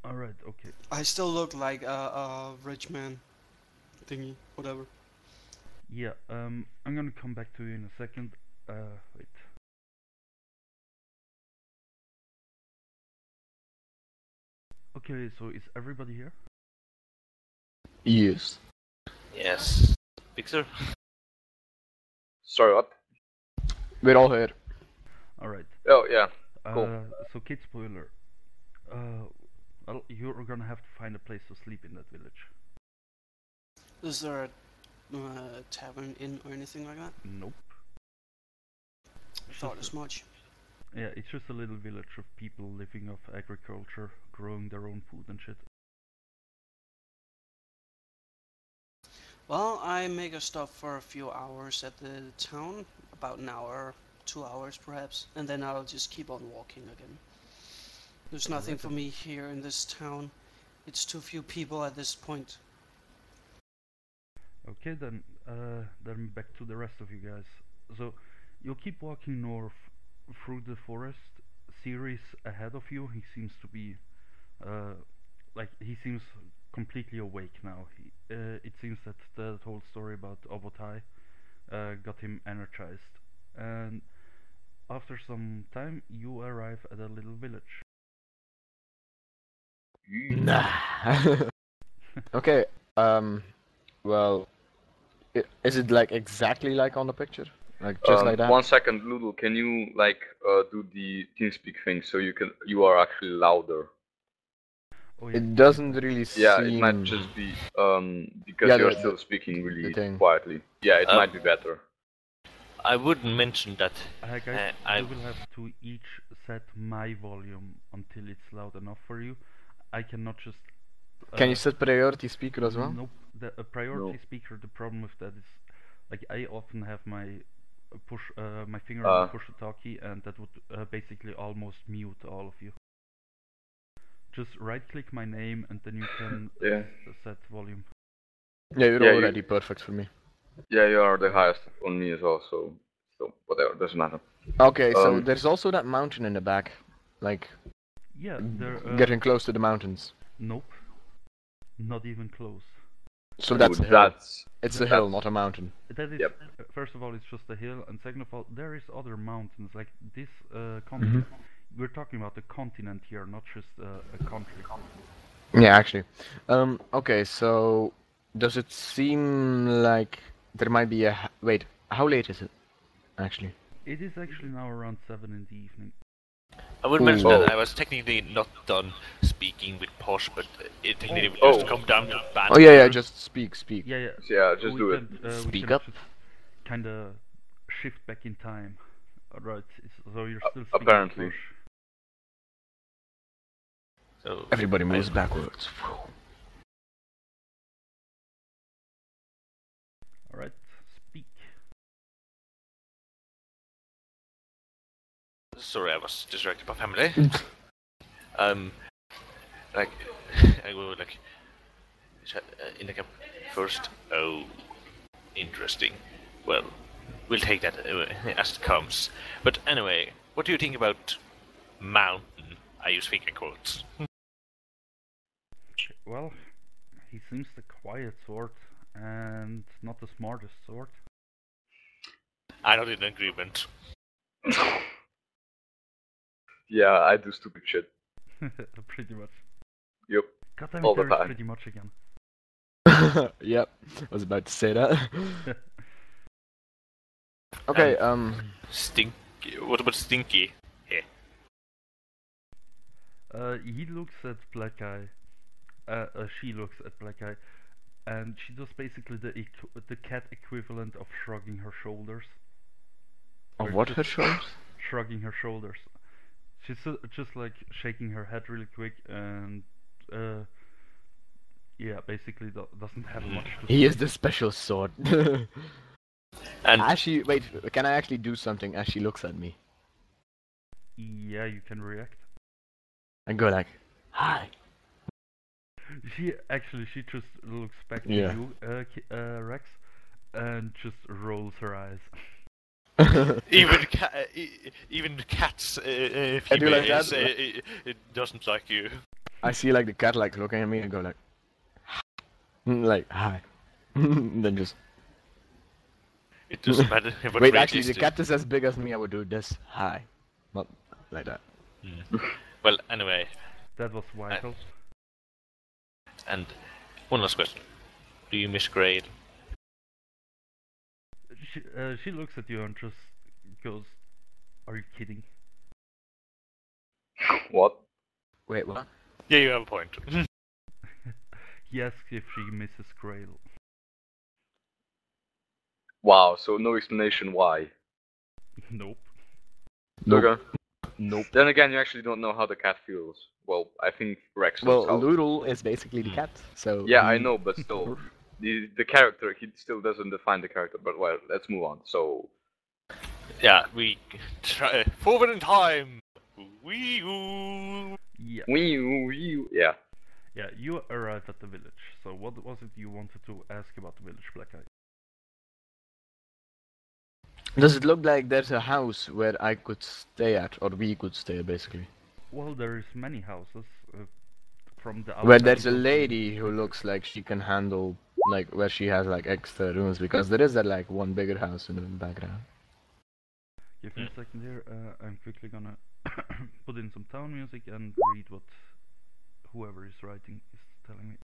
Alright, okay. I still look like a rich man thingy, whatever. Yeah, I'm gonna come back to you in a second. Wait. Okay, so is everybody here? Yes. Yes. Fxer? Sorry, what? We're all here. Alright. Oh, yeah. Cool. So KidSpoiler. Well, you're gonna have to find a place to sleep in that village. Is there a tavern inn or anything like that? Nope. I thought as much. Yeah, it's just a little village of people living off agriculture, growing their own food and shit. Well, I make a stop for a few hours at the town, about an hour, 2 hours perhaps, and then I'll just keep on walking again. There's nothing for me here in this town. It's too few people at this point. Okay, then back to the rest of you guys. So, you'll keep walking north through the forest. Sirius ahead of you, he seems to be, he seems completely awake now. It seems that the whole story about Obotai got him energized. And after some time, you arrive at a little village. Nah. Okay, well, is it like exactly like on the picture? Like just like that? 1 second, Loodle, can you do the TeamSpeak thing so you are actually louder? Oh, yeah. It doesn't really seem... Yeah, it might just be because you're still speaking really quietly. Yeah, it might be better. I wouldn't mention that. Guys, I will have to each set my volume until it's loud enough for you. I cannot just... Can you set priority speaker as well? Nope. The priority speaker, the problem with that is, like, I often have my my finger on the push-to-talk key, and that would basically almost mute all of you. Just right-click my name, and then you can set volume. Yeah, you're already perfect for me. Yeah, you are the highest on me as well, so whatever, doesn't matter. Okay, so there's also that mountain in the back, like... Yeah, getting close to the mountains. Nope. Not even close. So that's a hill. It's a hill, not a mountain. That is, first of all, it's just a hill, and second of all, there is other mountains, like this continent. We're talking about the continent here, not just a country. Yeah, actually. Okay, so does it seem like there might be a... Wait, how late is it, actually? It is actually now around 7 in the evening. I would mention that I was technically not done speaking with Posh, but it technically would just come down to ban. Oh yeah, just speak. Yeah, just do it. Speak up. Kinda shift back in time. Alright, so you're still speaking. Apparently. So everybody moves backwards. Alright, speak. Sorry, I was distracted by family. I will in the camp first. Oh, interesting. Well, we'll take that as it comes. But anyway, what do you think about mountain? I use finger quotes. Well, he seems the quiet sort, and not the smartest sort. I'm not in agreement. Yeah, I do stupid shit. Pretty much. Yep. Goddamn, all the time. Pretty much again. Yep, I was about to say that. Okay, Stinky. What about Stinky? He looks at Blackeye. She looks at Blackeye, and she does basically the cat equivalent of shrugging her shoulders. Of what her shoulders? Shrugging her shoulders. She's just like shaking her head really quick, and yeah, basically doesn't have much to say. He is the special sort. And as she wait, can I actually do something as she looks at me? Yeah, you can react. And go like, hi. She just looks back to you, Rex, and just rolls her eyes. even cats, I do like that. it doesn't like you. I see like the cat like looking at me and go like hi. Then just It doesn't matter what wait. race Actually, is the to- cat is as big as me. I would do this hi, not like that. Well, anyway, That was vital. and one last question: do you miss Grade? She looks at you and just goes, "Are you kidding?" What? Wait, what? Yeah, you have a point. He asks if she misses Cradle. Wow, so no explanation why. Nope. Nope. Okay. Nope. Then again, you actually don't know how the cat feels. Well, I think Rex Well, knows how. Loodle is basically the cat, so Yeah, I he- know, but still, the character, he still doesn't define the character. But well, let's move on. So, Yeah, we try forward in time. Wee-oo. Yeah. yeah. Yeah, you arrived at the village. So what was it you wanted to ask about the village, Blackeye? Does it look like there's a house where I could stay at, or we could stay, basically? Well, there is many houses from the outside. Where there's a you go to lady who the- looks like she can handle, like, where she has, like, extra rooms, because there is that, like, one bigger house in the background. Give me a second here. I'm quickly gonna put in some town music and read what whoever is writing is telling me.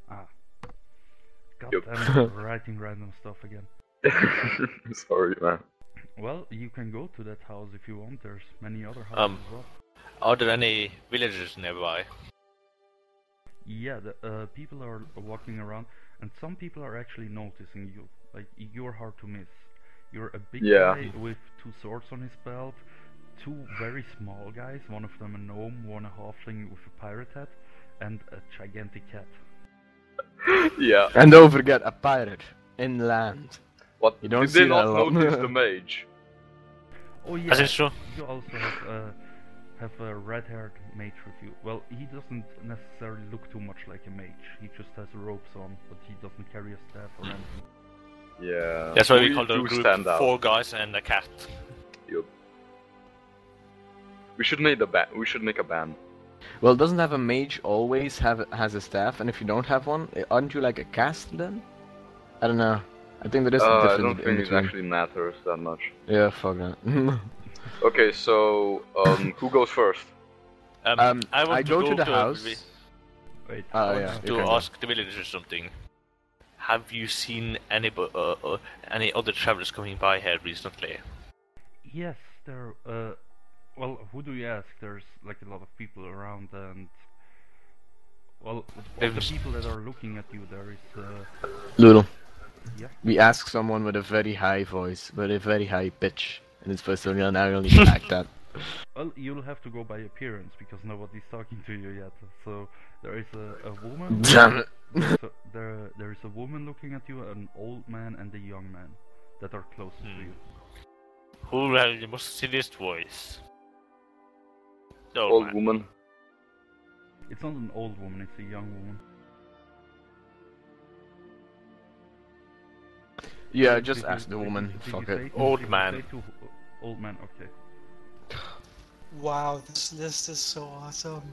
Ah. God Yup. damn it, writing random stuff again. Sorry, man. Well, you can go to that house if you want. There's many other houses as well. Are there any villagers nearby? Yeah, the people are walking around, and some people are actually noticing you. Like, you're hard to miss. You're a big Yeah. guy with 2 swords on his belt, 2 very small guys, one of them a gnome, one a halfling with a pirate hat, and a gigantic cat. Yeah. And don't forget, a pirate, inland. What? You don't Did see they that not a lot. notice the mage? Oh yeah, As it's true. you also have a red-haired mage with you. Well, he doesn't necessarily look too much like a mage. He just has ropes on, but he doesn't carry a staff or anything. Yeah. That's why we call the do group stand out. 4 guys and a cat. Yup. We should make We should make a band. Well, doesn't have a mage always has a staff, and if you don't have one, aren't you like a cast then? I don't know. I think there is a I difference don't in think it between. actually matters that much. Yeah, fuck that. Okay, so who goes first? I want I go to the a house. Wait. Oh, I yeah, want you to can go. ask the villagers something. Have you seen any other travelers coming by here recently? Yes, there. Well, who do you ask? There's like a lot of people around, and well, of the people that are looking at you, there is. Loodle. Yeah. We ask someone with a very high voice, with a very high pitch, and it's supposed to narrowly like that. Well, you'll have to go by appearance because nobody's talking to you yet. So there is a woman. Damn it. So there is a woman looking at you, an old man, and a young man that are closest to you. Who has the most silliest voice? The Old man. woman. It's not an old woman; it's a young woman. Yeah, Did just you- ask the did you- woman. did you Fuck say- it. Old did you man. say to old man, okay. Wow, this list is so awesome.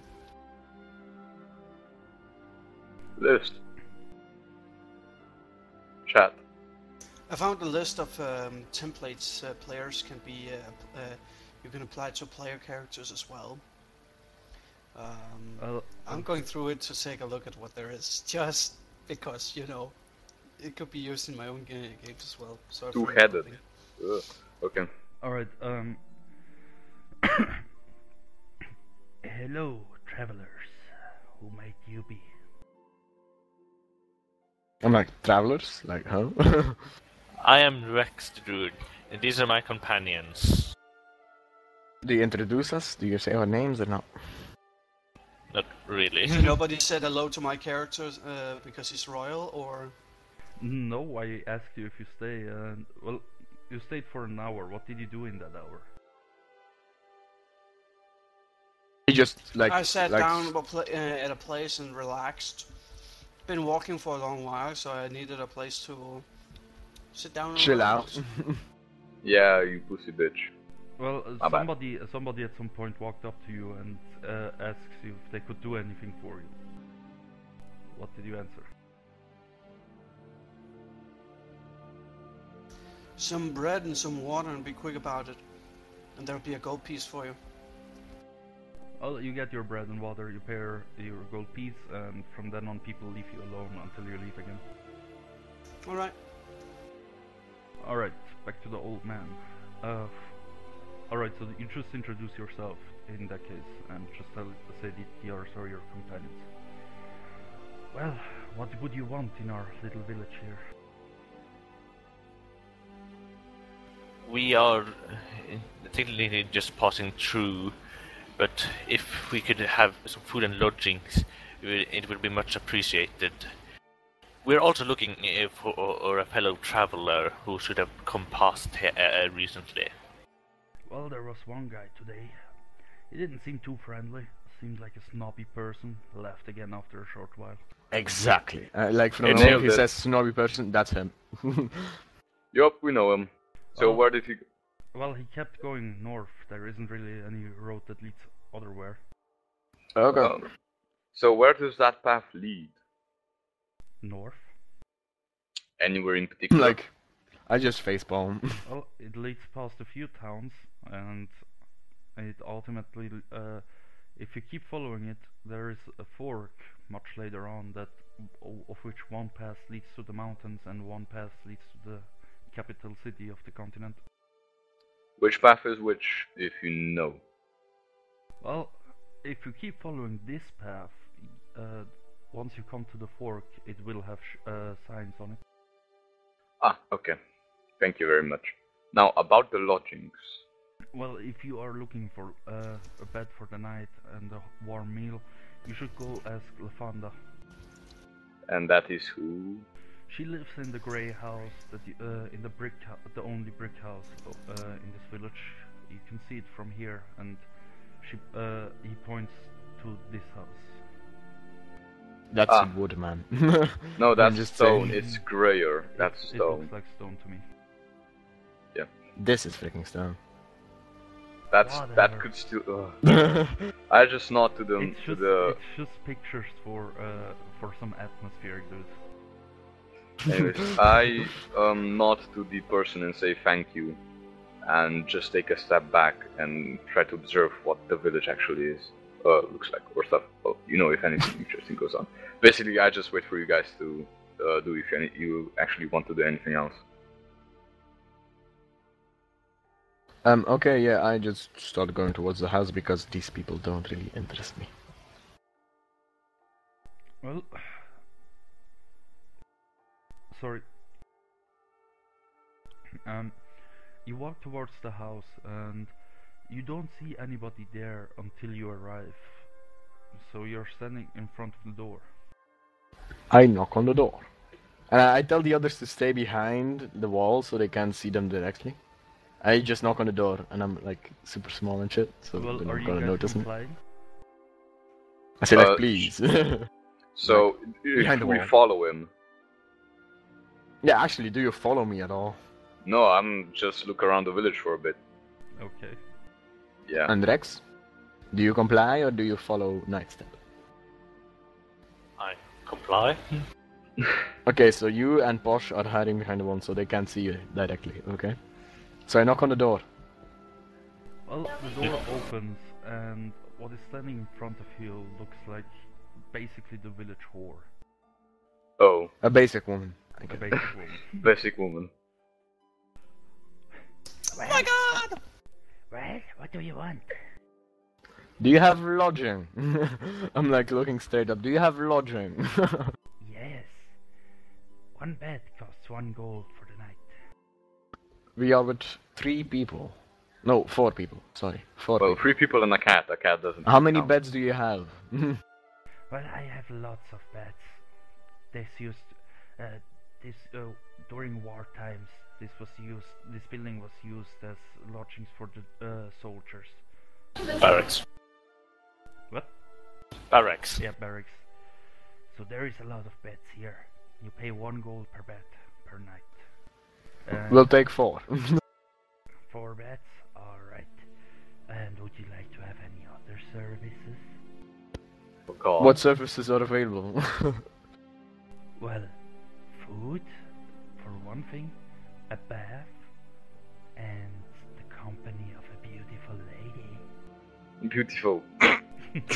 List. Chat. I found a list of templates players can be. You can apply to player characters as well. I'm going through it to take a look at what there is, just because it could be used in my own games as well. So I found Two-headed. something. Okay. Alright, hello, travelers. Who might you be? I'm like, travelers? Like, huh? I am Rex the Druid, and these are my companions. Do you introduce us? Do you say our names or not? Not really. Nobody said hello to my character because he's royal, or No, I asked you if you stay. Well, you stayed for an hour. What did you do in that hour? He just, like... I sat like, down at a place and relaxed. Been walking for a long while, so I needed a place to sit down and chill relax. out. Yeah, you pussy bitch. Well, My bad. somebody at some point walked up to you and asks you if they could do anything for you. What did you answer? Some bread and some water, and be quick about it. And there'll be a gold piece for you. Well, you get your bread and water, you pay your gold piece, and from then on people leave you alone until you leave again. Alright. Alright, back to the old man. Alright, so you just introduce yourself in that case, and just say the others are your companions. Well, what would you want in our little village here? We are technically just passing through, but if we could have some food and lodgings, it would be much appreciated. We're also looking for a fellow traveler who should have come past here recently. Well, there was one guy today. He didn't seem too friendly. Seemed like a snobby person. Left again after a short while. Exactly. Like from Hey, now on, nailed he it. says snobby person, that's him. Yup, we know him. So Oh. where did he... Well, he kept going north. There isn't really any road that leads otherwhere. Okay. So where does that path lead? North? Anywhere in particular? Like, I just facepalm. Well, it leads past a few towns, and it ultimately, if you keep following it, there is a fork much later on that, of which one path leads to the mountains and one path leads to the capital city of the continent. Which path is which, if you know? Well, if you keep following this path, once you come to the fork, it will have signs on it. Ah, okay. Thank you very much. Now, about the lodgings. Well, if you are looking for a bed for the night and a warm meal, you should go ask Lafanda. And that is who? She lives in the grey house, in the only brick house in this village. You can see it from here, and he points to this house. That's Ah. wood, man. No, that's just stone. saying. It's grayer. That's It stone. looks like stone to me. This is freaking stone. That Whatever. could still. I just nod to them It's to just, the. it's just pictures for some atmosphere, dude. Anyways, I nod to the person and say thank you, and just take a step back and try to observe what the village actually is, looks like, or stuff. Well, you know, if anything interesting goes on. Basically, I just wait for you guys to do if you actually want to do anything else. Okay, yeah, I just started going towards the house because these people don't really interest me. Well, sorry. You walk towards the house and you don't see anybody there until you arrive. So you're standing in front of the door. I knock on the door. And I tell the others to stay behind the wall so they can't see them directly. I just knock on the door and I'm like super small and shit, so Well, they're are not you gonna guys notice me. complying? I say like, please. So, behind if the we wall. follow him. Yeah, actually, do you follow me at all? No, I'm just look around the village for a bit. Okay. Yeah. And Rex? Do you comply or do you follow Nightstep? I comply. Okay, so you and Posh are hiding behind the wall so they can't see you directly, okay? So I knock on the door. Well, the door opens and what is standing in front of you looks like basically the village whore. Oh, A basic woman. A Okay. basic woman. basic woman. Oh my god! Well, what do you want? Do you have lodging? I'm like looking straight up. Do you have lodging? Yes. One bed costs 1 gold for the night. We are with 3 people. No, 4 people. Sorry, 4 Well, people. 3 people and a cat. A cat doesn't. How many count. beds do you have? Well, I have lots of beds. This during war times, this building was used as lodgings for the soldiers. Barracks. What? Barracks. Yeah, barracks. So there is a lot of beds here. You pay 1 gold per bed per night. We'll take 4. 4 beds? Alright. And would you like to have any other services? Oh god. What services are available? Well, food, for one thing, a bath, and the company of a beautiful lady. Beautiful.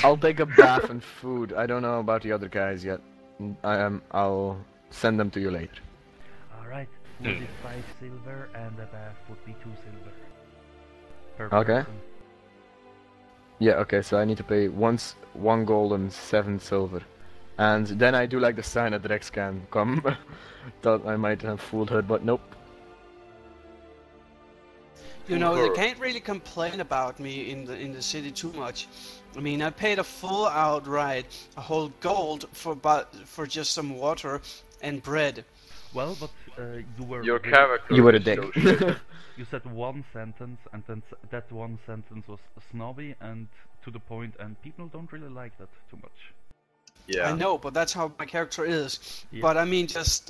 I'll take a bath and food. I don't know about the other guys yet. I'll send them to you later. Alright, food is 5 silver, and a bath would be 2 silver. Per Okay. person. Yeah, okay, so I need to pay 1 gold and 7 silver. And then I do like the sign that Rex can come. Thought I might have fooled her, but nope. You know, they Sure. can't really complain about me in the city too much. I mean, I paid a full outright, a whole gold for just some water and bread. Well, but you were... Your really- character You were a is dick. so shit. You said one sentence, and then that one sentence was snobby and to the point, and people don't really like that too much. Yeah. I know, but that's how my character is. Yeah. But I mean, just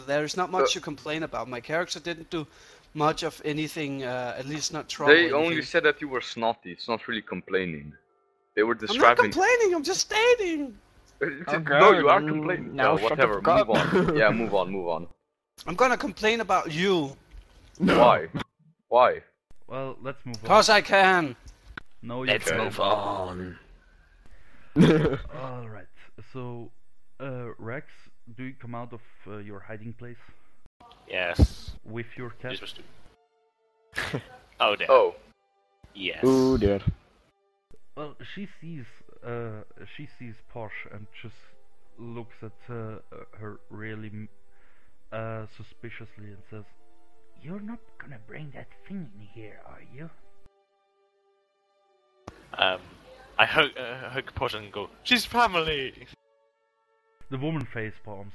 there's not much to complain about. My character didn't do much of anything, at least not trouble. They only anything. said that you were snotty. It's not really complaining. They were I'm not describing. complaining. I'm just stating. No, you are complaining. now shut the whatever. fuck Move up. on. Yeah, move on. Move on. I'm gonna complain about you, Why? Why? Well, let's move on. cause I can. No, you Let's can't. move on. Alright, so, Rex, do you come out of your hiding place Yes. with your cat? You're supposed to. Oh, there. Oh. Yes. Ooh dear. Well, she sees Posh and just looks at her really suspiciously and says, "You're not gonna bring that thing in here, are you?" I hug Posh and go, she's family! The woman face palms.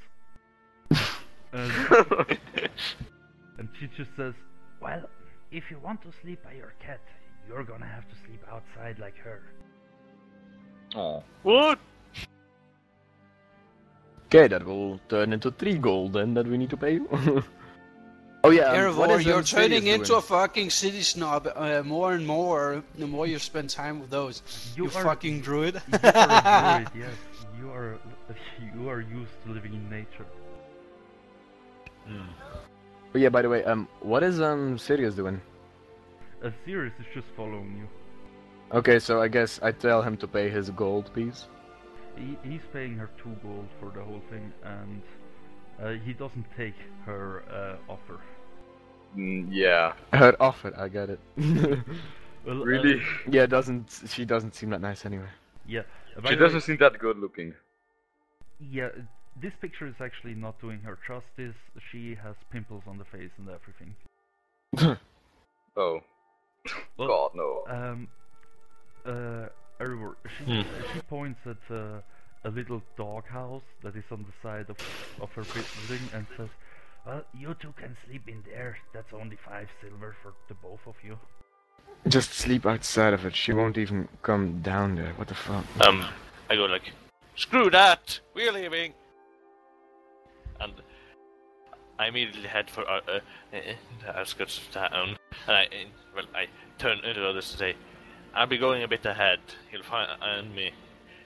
and, and she just says, "Well, if you want to sleep by your cat, you're gonna have to sleep outside like her." Oh. What? Okay, that will turn into 3 gold then that we need to pay you. Oh yeah, what Erivor, is you're Sirius turning into doing? a fucking city snob more and more the more you spend time with those. You are- fucking druid. You are a druid, yes. You are used to living in nature. Oh yeah, by the way, what is Sirius doing? Sirius is just following you. Okay, so I guess I tell him to pay his gold piece. He's paying her 2 gold for the whole thing, and he doesn't take her offer. Yeah. Her offer, I get it. Well, Really? Yeah, she doesn't seem that nice anyway. Yeah. By She the way, doesn't seem that good looking. Yeah, this picture is actually not doing her justice. She has pimples on the face and everything. Oh. Well, God, no. Erivor, she points at a little doghouse that is on the side of her building and says, "Well, you two can sleep in there. That's only 5 silver for the both of you." Just sleep outside of it. She won't even come down there. What the fuck? I go like, screw that! We're leaving! And I immediately head for the outskirts of town, and I turn to the others to say, I'll be going a bit ahead. You'll find me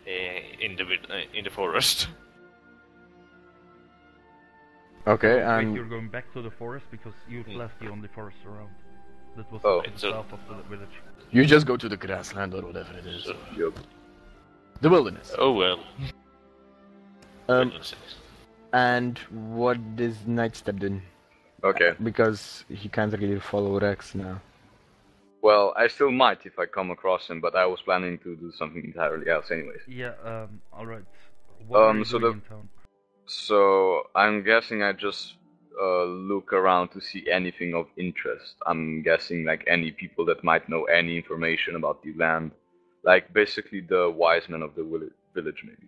in the forest. Okay, Wait, and you're going back to the forest because you've left the only forest around. That was Oh. to the So- south of the village. you just go to the grassland or whatever it is. So, Yup. The wilderness. oh well. And what is Nightstep doing? Okay. Because he can't really follow Rex now. Well, I still might if I come across him, but I was planning to do something entirely else anyways. Yeah, alright. What are you so doing in town? So, I'm guessing I just look around to see anything of interest. I'm guessing like any people that might know any information about the land. Like basically the wise men of the village maybe.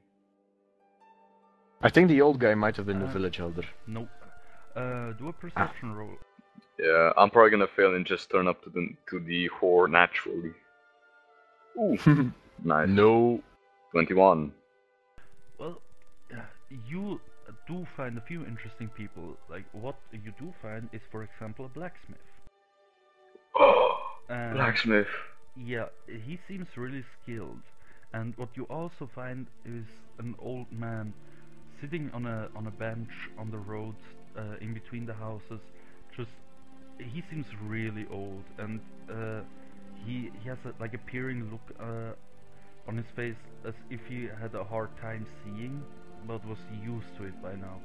I think the old guy might have been the Uh, village elder. Nope. Do a perception roll. Yeah, I'm probably gonna fail and just turn up to the whore naturally. Ooh, nice. No. 21. Well, you do find a few interesting people. Like, what you do find is, for example, a blacksmith. And Blacksmith. yeah, he seems really skilled. And what you also find is an old man sitting on a bench on the road in between the houses. Just he seems really old, and he has like a peering look on his face as if he had a hard time seeing, but was used to it by now.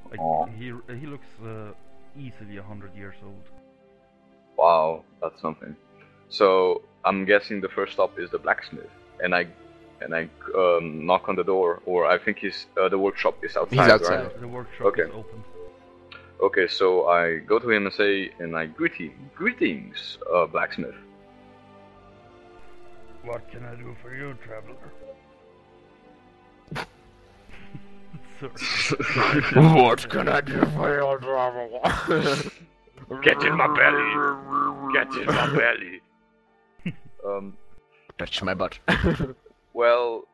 Like Aw. he looks easily 100 years old. Wow, that's something. So I'm guessing the first stop is the blacksmith, and I knock on the door, or I think the workshop is outside. He's outside. Right? The workshop Okay. is open. Okay, so I go to him and say, and I greet him. Greetings, blacksmith. What can I do for you, traveler? Sorry. What can I do for you, traveler? Get in my belly. Get in my belly. Touch my butt. Well,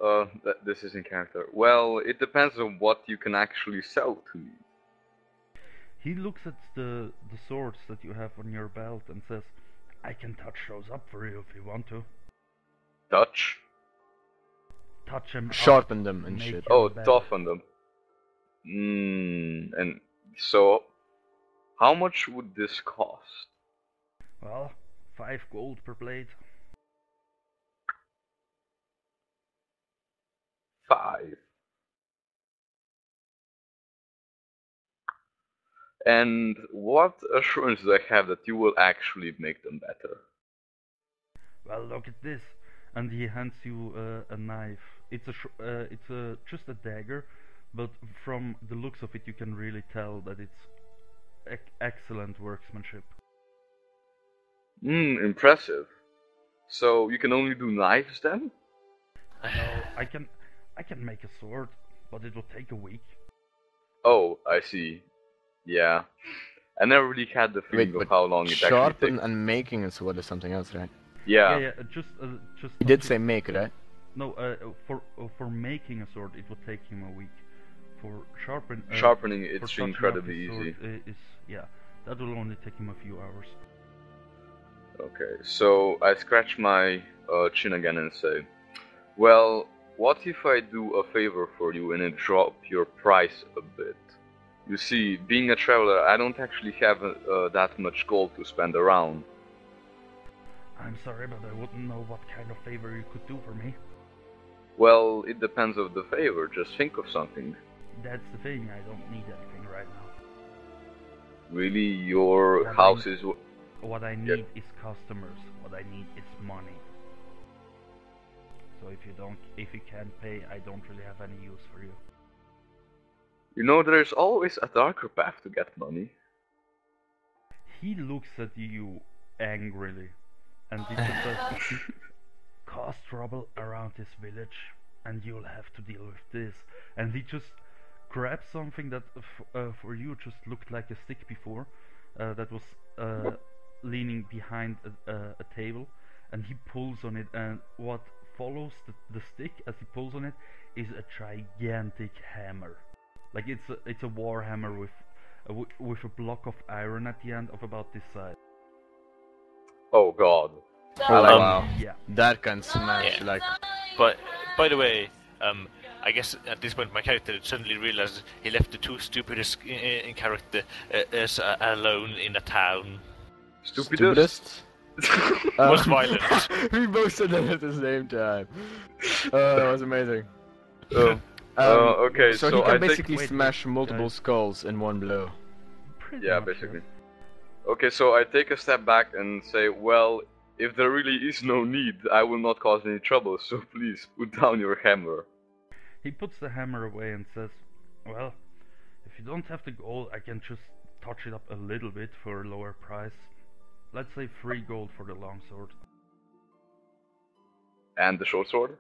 this is in character. Well, it depends on what you can actually sell to me. He looks at the swords that you have on your belt and says, I can touch those up for you if you want to. Touch? Touch them up, Sharpen them and make shit. them Oh, better. toughen them. And so, how much would this cost? Well, 5 gold per blade. 5. And what assurance do I have that you will actually make them better? Well, look at this. And he hands you a knife. It's just a dagger, but from the looks of it, you can really tell that it's excellent workmanship. Impressive. So you can only do knives then? No, I can make a sword, but it will take a week. Oh, I see. Yeah. I never really had the feeling Wait, of how long it actually sharpen takes. and making a sword is something else, right? Yeah. Just. He did say make, right? No, for making a sword, it would take him a week. For Sharpening, for it's touching up incredibly his sword, easy. Yeah, that will only take him a few hours. Okay, so I scratch my chin again and say, well, what if I do a favor for you and I drop your price a bit? You see, being a traveler, I don't actually have that much gold to spend around. I'm sorry, but I wouldn't know what kind of favor you could do for me. Well, it depends on the favor, just think of something. That's the thing, I don't need anything right now. Really, your What house I- is... What I need is customers. What I need is money. So if you can't pay, I don't really have any use for you. You know, there's always a darker path to get money. He looks at you angrily, and he just says, cause trouble around this village, and you'll have to deal with this. And he just grabs something that for you just looked like a stick before, that was leaning behind a table, and he pulls on it, and what follows the stick as he pulls on it is a gigantic hammer. Like it's a war hammer with a block of iron at the end of about this size. Oh god. Oh, like- wow. Yeah. That can smash, Yeah. like... But by the way, I guess at this point my character suddenly realized he left the two stupidest in character alone in a town. Stupidest? Most violent. We both said that at the same time. Oh, that was amazing. Okay, so so he can I take... basically Wait, smash multiple guys. skulls in one blow. Pretty Yeah, much, basically. yes. Okay, so I take a step back and say, well, if there really is no need, I will not cause any trouble, so please put down your hammer. He puts the hammer away and says, well, if you don't have the gold, I can just touch it up a little bit for a lower price. Let's say 3 gold for the longsword. And the short sword?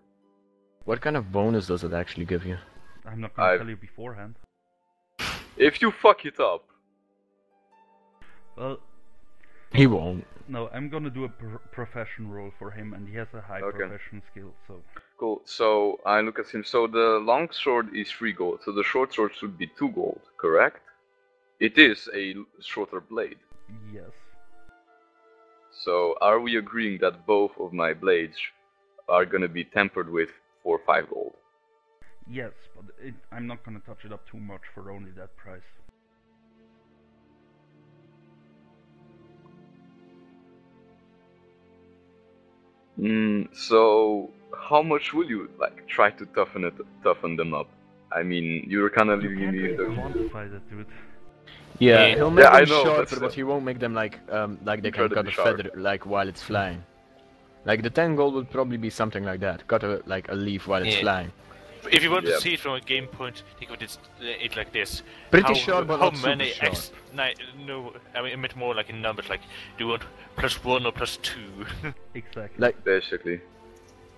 What kind of bonus does it actually give you? I'm not gonna I've- tell you beforehand. If you fuck it up. Well, He won't. no, I'm gonna do a profession roll for him, and he has a high Okay. profession skill, so... Cool, so I look at him. So the long sword is 3 gold, so the short sword should be 2 gold, correct? It is a shorter blade. Yes. So are we agreeing that both of my blades are gonna be tempered with 4 or 5 gold? Yes, but I'm not gonna touch it up too much for only that price. So how much will you like try to toughen them up? I mean, you're kind of You leaving can't me really the. quantify that, dude. Yeah, Yeah. he'll make Yeah, I them know, but shorter, still. but he won't make them like they can cut Incredibly a sharp. feather like while it's flying. Like the 10 gold would probably be something like that. Cut a leaf while it's Yeah. flying. If you want Yeah. to see it from a game point, think of it like this. Pretty sharp, but how not super many sharp. no, I mean, I meant more like in numbers, like, do you want +1 or +2? Exactly. Like Basically.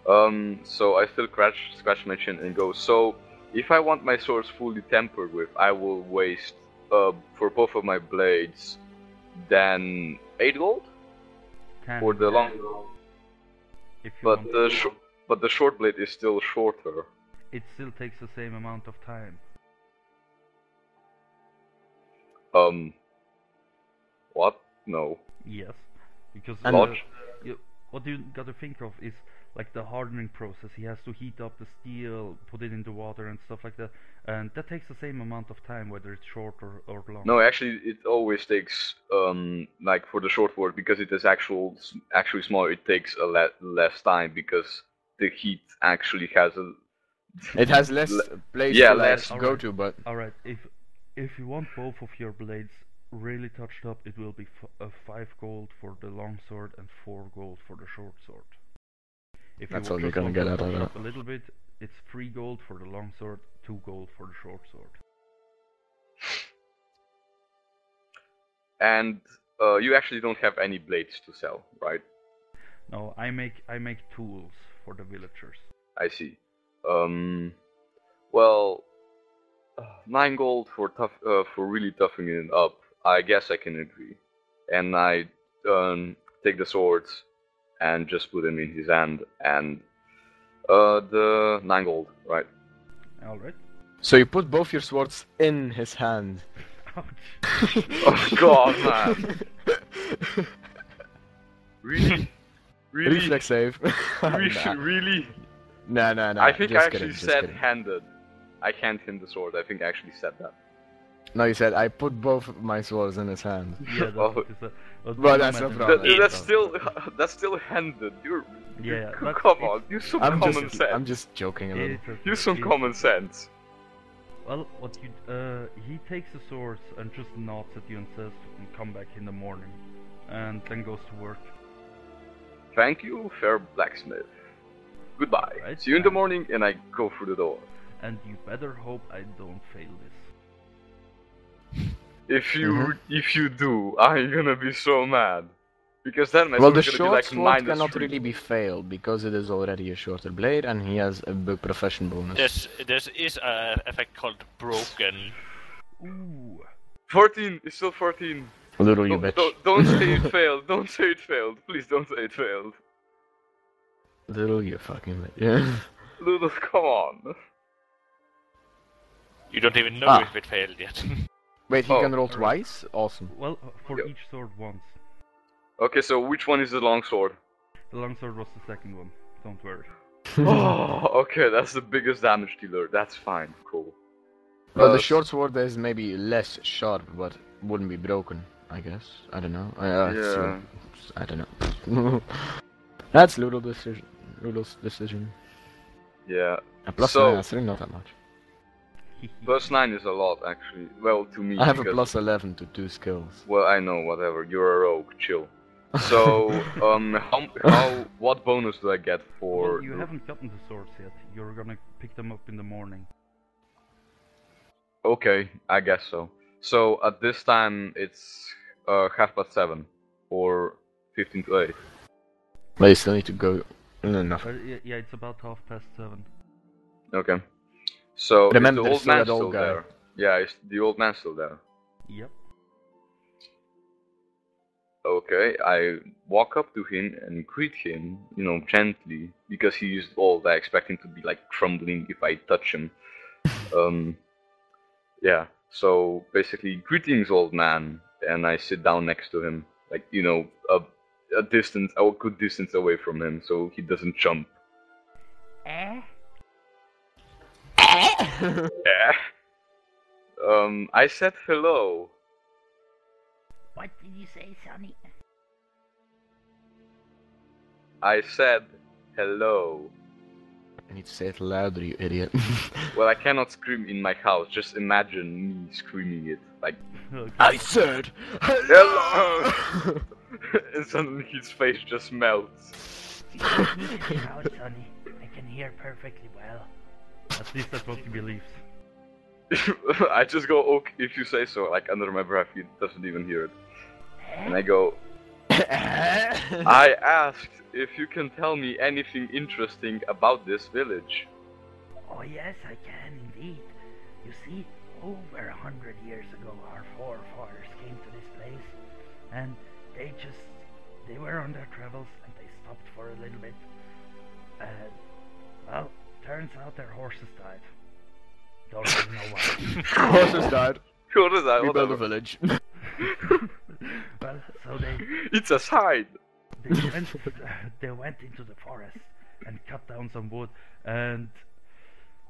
So I still scratch my chin and go, so if I want my swords fully tempered with, I will waste, for both of my blades, then 8 gold? 10 For the long... if you But want. the short blade is still shorter. It still takes the same amount of time. What? No. Yes, because And- what you gotta think of is like the hardening process. He has to heat up the steel, put it into water and stuff like that, and that takes the same amount of time whether it's short or long. No, actually, it always takes, like for the short sword, because it is actually smaller, it takes less time, because the heat actually has a... it has less place yeah, to like, less- go to, but Alright, if you want both of your blades really touched up, it will be 5 gold for the long sword and 4 gold for the short sword. If That's you all you're just gonna want get to out of touch that. up a little bit, it's 3 gold for the long sword, 2 gold for the short sword. And you actually don't have any blades to sell, right? No, I make tools for the villagers. I see. Well, 9 gold for for really toughening it up. I guess I can agree. And I take the swords and just put them in his hand, and the 9 gold, right? Alright. so you put both your swords in his hand. Ouch. Oh god, man! Really? Really? Reflex save. Really? Nah. I think just I kidding, actually just said kidding. handed. I hand him the sword. I think I actually said that. No, you said I put both of my swords in his hand. Yeah, that's Oh. what you said. But Well, no that's no matter. problem. That's still handed. Yeah, that's- Come it's- on, use some I'm common just sense. I'm just joking a little. It's okay, Use some it's- common sense. Well, what you he takes the swords and just nods at you and says, "Come back in the morning," and then goes to work. Thank you, fair blacksmith. Goodbye. Right, See you in the and- morning, and I go through the door. And you better hope I don't fail this. If you do, I'm gonna be so mad. Because then my Well, the sword's gonna be short like sword -3. cannot really be failed because it is already a shorter blade and he has a big profession bonus. There is a effect called broken. Ooh. 14. It's still 14. Little you Don't, bitch. don't say it failed. Don't say it failed. Please don't say it failed. Little you fucking bitch. Yeah. Loodle, come on. You don't even know Ah. if it failed yet. Wait, he Oh, can roll alright. twice? Awesome. Well, for Yep. each sword once. Okay, so which one is the longsword? The longsword was the second one. Don't worry. Oh, okay, that's the biggest damage dealer. That's fine, cool. Well, the short sword is maybe less sharp, but wouldn't be broken, I guess. I don't know. Yeah. I don't know. That's Loodle's decision. Yeah. A plus So- 9, that's really not that much. +9 is a lot, actually. Well, to me. I have a because- plus 11 to 2 skills. Well, I know, whatever. You're a rogue. Chill. So, what bonus do I get for? Well, you haven't gotten the swords yet. You're gonna pick them up in the morning. Okay, I guess so. So at this time it's 7:30 or 15 to 8. But you still need to go. No. Yeah, it's about 7:30. Okay. So Remember, is the there's old still man that old still guy. there? Yeah, is the old man still there? Yep. Okay, I walk up to him and greet him, gently, because he's old. I expect him to be like trembling if I touch him. Yeah. So basically, greetings, old man, and I sit down next to him, like a good distance away from him, so he doesn't jump. Eh? Yeah. I said hello. What did you say, Sonny? I said hello. I need to say it louder, you idiot. Well, I cannot scream in my house. Just imagine me screaming it like Okay. I said hello. And suddenly his face just melts. Shout, Sonny. I can hear perfectly well. At least that's what he believes. I just go, okay, if you say so, like under my breath, he doesn't even hear it. And I go, I asked if you can tell me anything interesting about this village. Oh yes, I can indeed. You see, over 100 years ago, our forefathers came to this place, and they were on their travels, and they stopped for a little bit. Well, turns out their horses died. Don't really know why. Horses died. What is that? We built a Whatever. village. Well, so It's a sign! they went into the forest and cut down some wood, and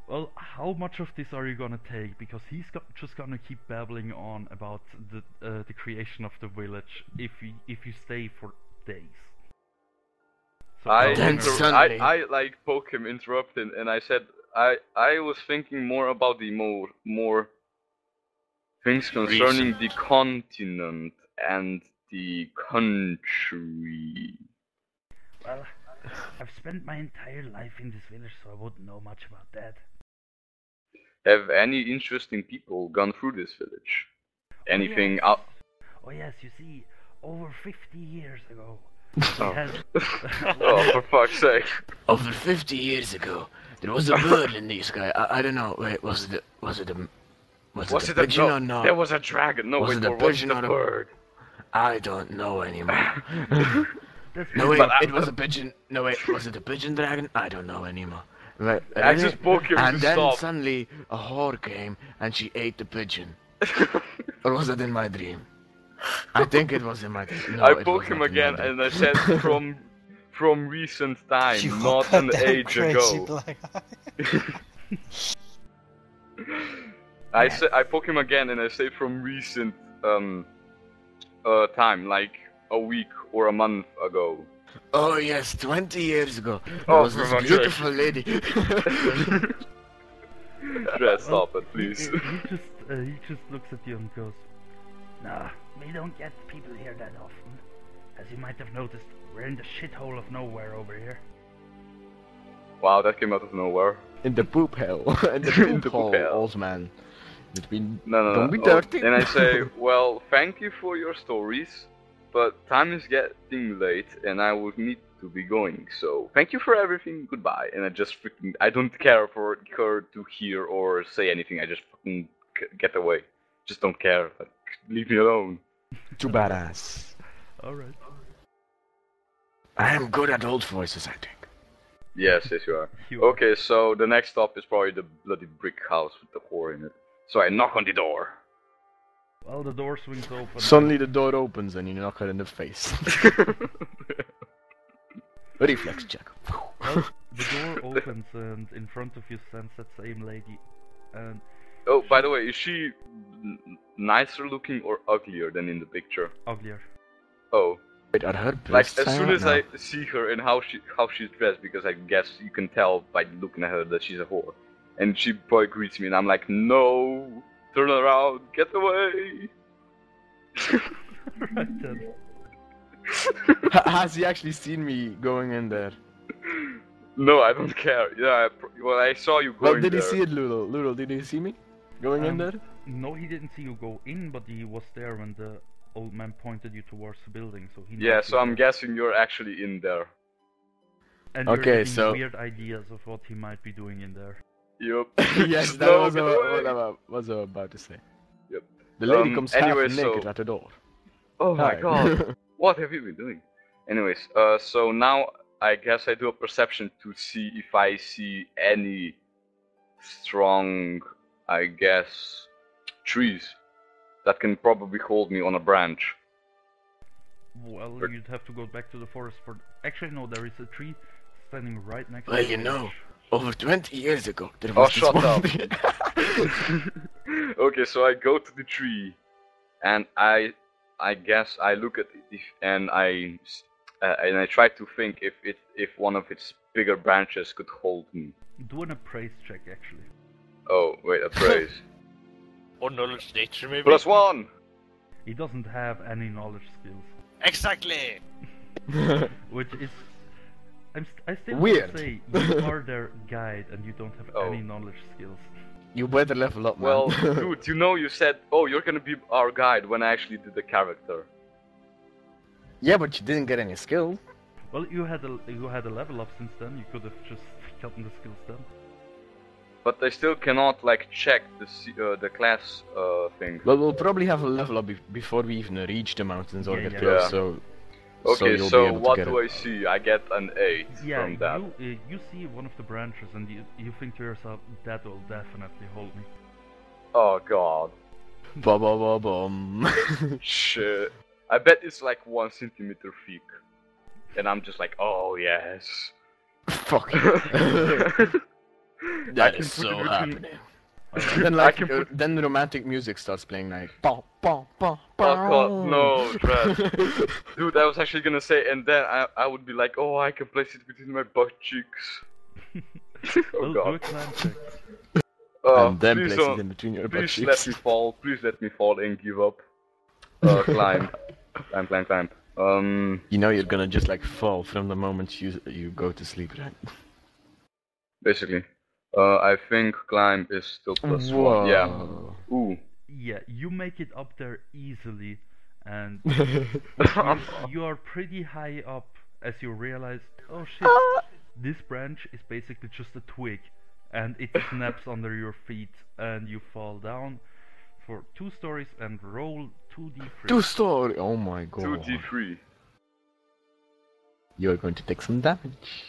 well, how much of this are you gonna take? Because he's just gonna keep babbling on about the creation of the village if you stay for days. So I like poke him, interrupt him, and I said I was thinking more about the more things concerning the continent and the country. Well, I've spent my entire life in this village, so I wouldn't know much about that. Have any interesting people gone through this village? Anything yes. out? Oh yes, you see, over 50 years ago, Oh. we had... Oh, for fuck's sake! Over 50 years ago, there was a bird in the sky. I don't know. Wait, was it a pigeon or not? There was a dragon. No, Was wait, it a or was it pigeon a or a- bird? I don't know anymore. That's No wait, But it was a pigeon. No wait, was it a pigeon dragon? I don't know anymore. Right, I just spoke him and to then stop. suddenly a whore came and she ate the pigeon. Or was it in my dream? I think it was in my dream. No, I it poke was him not in my again dream. and I said from recent time, You not an goddamn age crazy ago. Blackeye. I poke him again and I say from recent time, like a week or a month ago. Oh yes, 20 years ago. There Oh, was this for fuck's beautiful lady. Just stop it, please. He just looks at you and goes, "Nah, we don't get people here that often. As you might have noticed, we're in the shithole of nowhere over here." Wow, that came out of nowhere. In the poop hell. In the In poop the hole, poop hell. old man. No. Don't be Oh, dirty. and I say, well, thank you for your stories, but time is getting late and I would need to be going. So thank you for everything. Goodbye. And I just freaking, I don't care for her to hear or say anything. I just fucking get away. Just don't care. Like, leave me alone. Too badass. Alright. I am good at old voices, I think. Yes, you are. You are. Okay, so the next stop is probably the bloody brick house with the whore in it. So I knock on the door. Well, the door swings open. Suddenly the door opens and you knock her in the face. Reflex check. Well, the door opens and in front of you stands that same lady. And Oh, by the way, is she nicer looking or uglier than in the picture? uglier. Oh, Wait, are her like breasts as soon out as now? I see her and how she's dressed, because I guess you can tell by looking at her that she's a whore, and she probably greets me, and I'm like, no, turn around, get away. Right then. Has he actually seen me going in there? No, I don't care. Yeah, well, I saw you Well, going did there. he see it, Loodle? Loodle, did he see me going in there? No, he didn't see you go in, but he was there when the old man pointed you towards the building, so he knows Yeah, you so I'm there. guessing you're actually in there. And you're Okay, getting so- weird ideas of what he might be doing in there. Yup. Yes, that No, was get what away. I was about to say. Yep. The lady comes anyway, half naked so- at the door. Oh my Hi. god. What have you been doing? Anyways, so now I guess I do a perception to see if I see any strong, I guess, trees that can probably hold me on a branch. Well, But- you'd have to go back to the forest for. Actually, no. There is a tree standing right next to Well, the you know, village. over 20 years ago, there Oh, was this shut one up. thing- Okay, so I go to the tree, and I guess I look at it and I try to think if one of its bigger branches could hold me. Do an appraise check, actually. Oh wait, appraise. Or knowledge nature, maybe? +1. He doesn't have any knowledge skills, Exactly! which is. I still Weird. would say you are their guide and you don't have Oh. any knowledge skills. You better level up, man. Well, dude, you know you said, oh, you're gonna be our guide when I actually did the character. Yeah, but you didn't get any skill. Well, you had a level up since then. You could have just gotten the skills then. But I still cannot like check the class thing. Well, we'll probably have a level up before we even reach the mountains or Yeah, get yeah. close, Yeah. so... Okay, you'll so be able to what get do it. I see? I get an 8 Yeah, from that. you see one of the branches and you think to yourself, that will definitely hold me. Oh god. Ba ba ba bum. Shit. I bet it's like 1 centimeter thick. And I'm just like, oh yes. Fuck. I That can is put it so between- happening. Alright. Then I like, can put- then the romantic music starts playing like... Bah, bah, bah, Oh god, bah. no, Brad. Dude, I was actually gonna say, and then I would be like, oh, I can place it between my butt cheeks. Oh Well, do a god. climb check. Oh, And then please place don't. it in between your butt Please cheeks. let me fall. Please let me fall and give up. Climb. Climb. You know you're gonna just like fall from the moment you go to sleep, right? Basically. I think climb is still +1. Yeah. Ooh. Yeah, you make it up there easily, and you are pretty high up as you realize, oh shit, this branch is basically just a twig, and it snaps under your feet, and you fall down for 2 stories and roll 2d3. 2 story. Oh my god. 2d3. You're going to take some damage.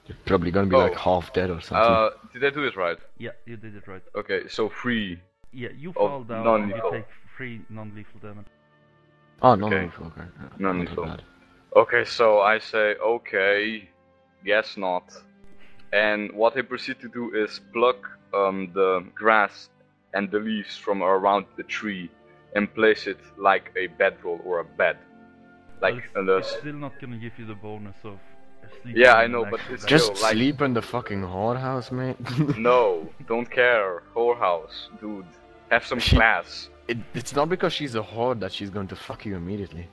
You're probably gonna be like Oh. half dead or something. Did I do it right? Yeah, you did it right. Okay, so 3. Yeah, you Oh, fall down and you non-lethal. take 3 non-lethal damage. Oh, no, okay. no, okay. Non-lethal. Not bad. Okay, so I say, okay, guess not. And what I proceed to do is pluck the grass and the leaves from around the tree and place it like a bedroll or a bed. Like, Well, it's still not gonna give you the bonus of sleeping Yeah, I in know, an but actual it's bed. Just Still, like- sleep in the fucking whorehouse, mate. no, don't care. Whorehouse, dude. Have some She- class. It's not because she's a whore that she's going to fuck you immediately.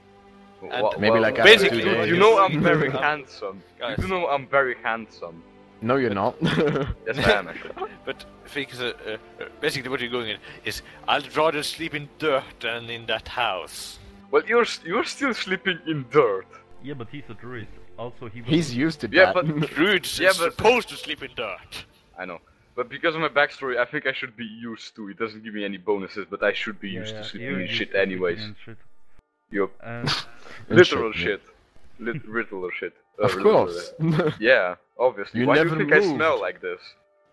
And maybe like after basically, 2 days. you know I'm you- very handsome. Guys. You do know I'm very handsome. No, you're not. Yes, I am actually. But Fxer, basically what you're going in is, I'd rather sleep in dirt than in that house. Well, you're still sleeping in dirt. Yeah, but he's a druid. Also, he was He's used to Yeah, that. but- Druids Yeah, is but- supposed to sleep in dirt. I know. But because of my backstory, I think I should be used to. It doesn't give me any bonuses, but I should be used to sleeping you're in used shit to sleeping anyways. in shit. Yup. And Literal shit, shit. Literal shit. Of literal- course. Yeah, obviously. You Why do never you think I moved. smell like this?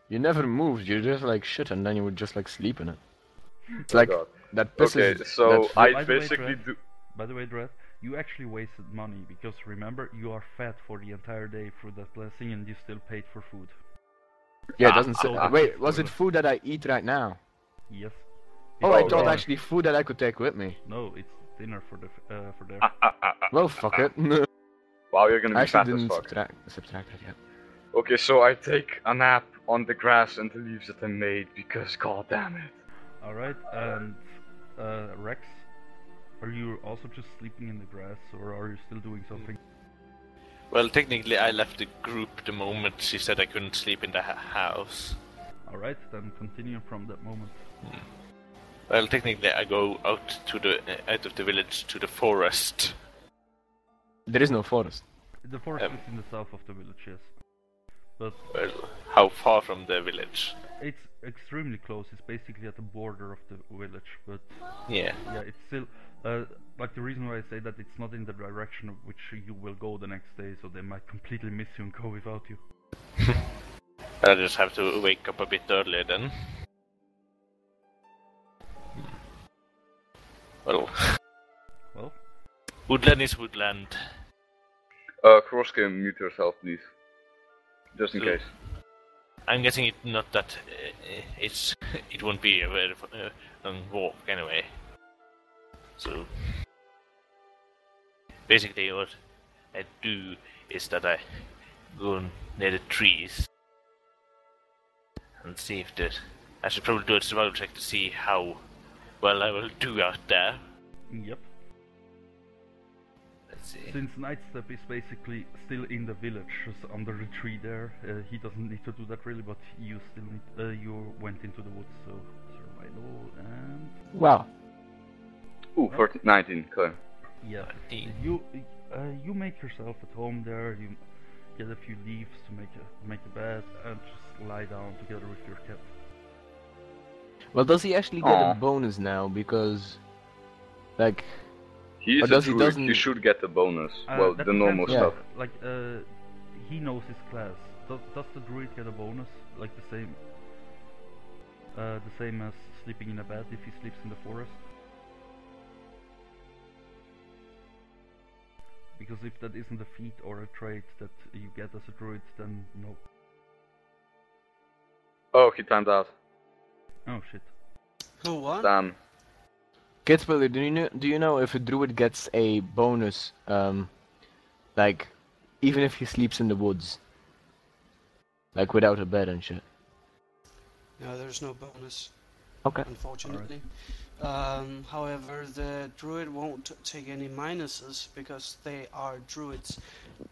You never moved. You're just like shit, and then you would just like sleep in it. It's like God. that pisses. Okay, so that I By the way, basically Brad- do. by the way, Dread, you actually wasted money because remember you are fed for the entire day through that blessing, and you still paid for food. Yeah, it doesn't say. Ah, Wait, was it spoiler. food that I eat right now? Yes. Oh, It's I Oh, thought God. actually food that I could take with me. No, it's dinner for the for there. Well, fuck it. Wow, you're gonna I be fat actually as didn't fuck. subtract it yet. Okay, so I take a nap on the grass and the leaves that I made because god damn it. All right, and Rex, are you also just sleeping in the grass, or are you still doing something? Well, technically I left the group the moment she said I couldn't sleep in the house. All right, then continue from that moment. Well, technically I go out to the out of the village to the forest. There is no forest. The forest Um, is in the south of the village, yes. But Well, how far from the village? it's extremely close. It's basically at the border of the village. But Yeah. yeah, it's still like the reason why I say that it's not in the direction of which you will go the next day, so they might completely miss you and go without you. I just have to wake up a bit earlier then. Well, Woodland is woodland. Kroske, mute yourself, please. Just in So- case. I'm guessing it not that it won't be a very long walk anyway. So basically, what I do is that I go near the trees and see if I should probably do a survival check to see how well I will do out there. Yep. Let's see. Since Nightstep is basically still in the village, just under the tree there, he doesn't need to do that really, but you still need, you went into the woods, so survival and Wow. Ooh, 19, okay. yeah. 19. You make yourself at home there. You get a few leaves to make a bed and just lie down together with your cat. Well, does he actually get Aw. a bonus now? Because, like, He's Or a does he druid, doesn't- he should get a bonus. Well, That the normal depends, stuff. Like, he knows his class. Does the druid get a bonus? Like the same as sleeping in a bed if he sleeps in the forest? Because if that isn't a feat or a trait that you get as a druid, then no. Oh, he timed out. Oh shit. Who won? Damn. KidSpoiler, do you know if a druid gets a bonus, like, even if he sleeps in the woods? Like, without a bed and shit. No, there's no bonus, Okay. unfortunately. However, the druid won't take any minuses because they are druids.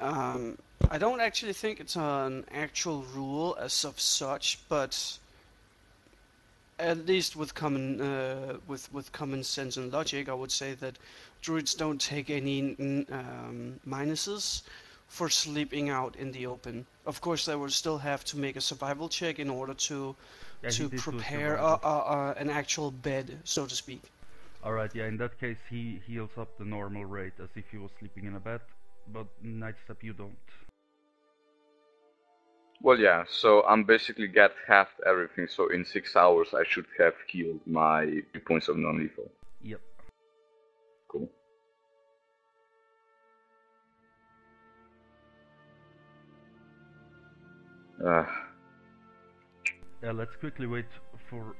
I don't actually think it's an actual rule as of such, but at least with common sense and logic, I would say that druids don't take any minuses for sleeping out in the open. Of course, they will still have to make a survival check in order to Yeah, he did do a prepare survival. an actual bed, so to speak. Alright, yeah, in that case he heals up the normal rate as if he was sleeping in a bed, but Nightstep you don't. Well, yeah, so I'm basically get half everything, so in 6 hours I should have healed my 3 points of non-lethal. Yep. Cool. Let's quickly wait for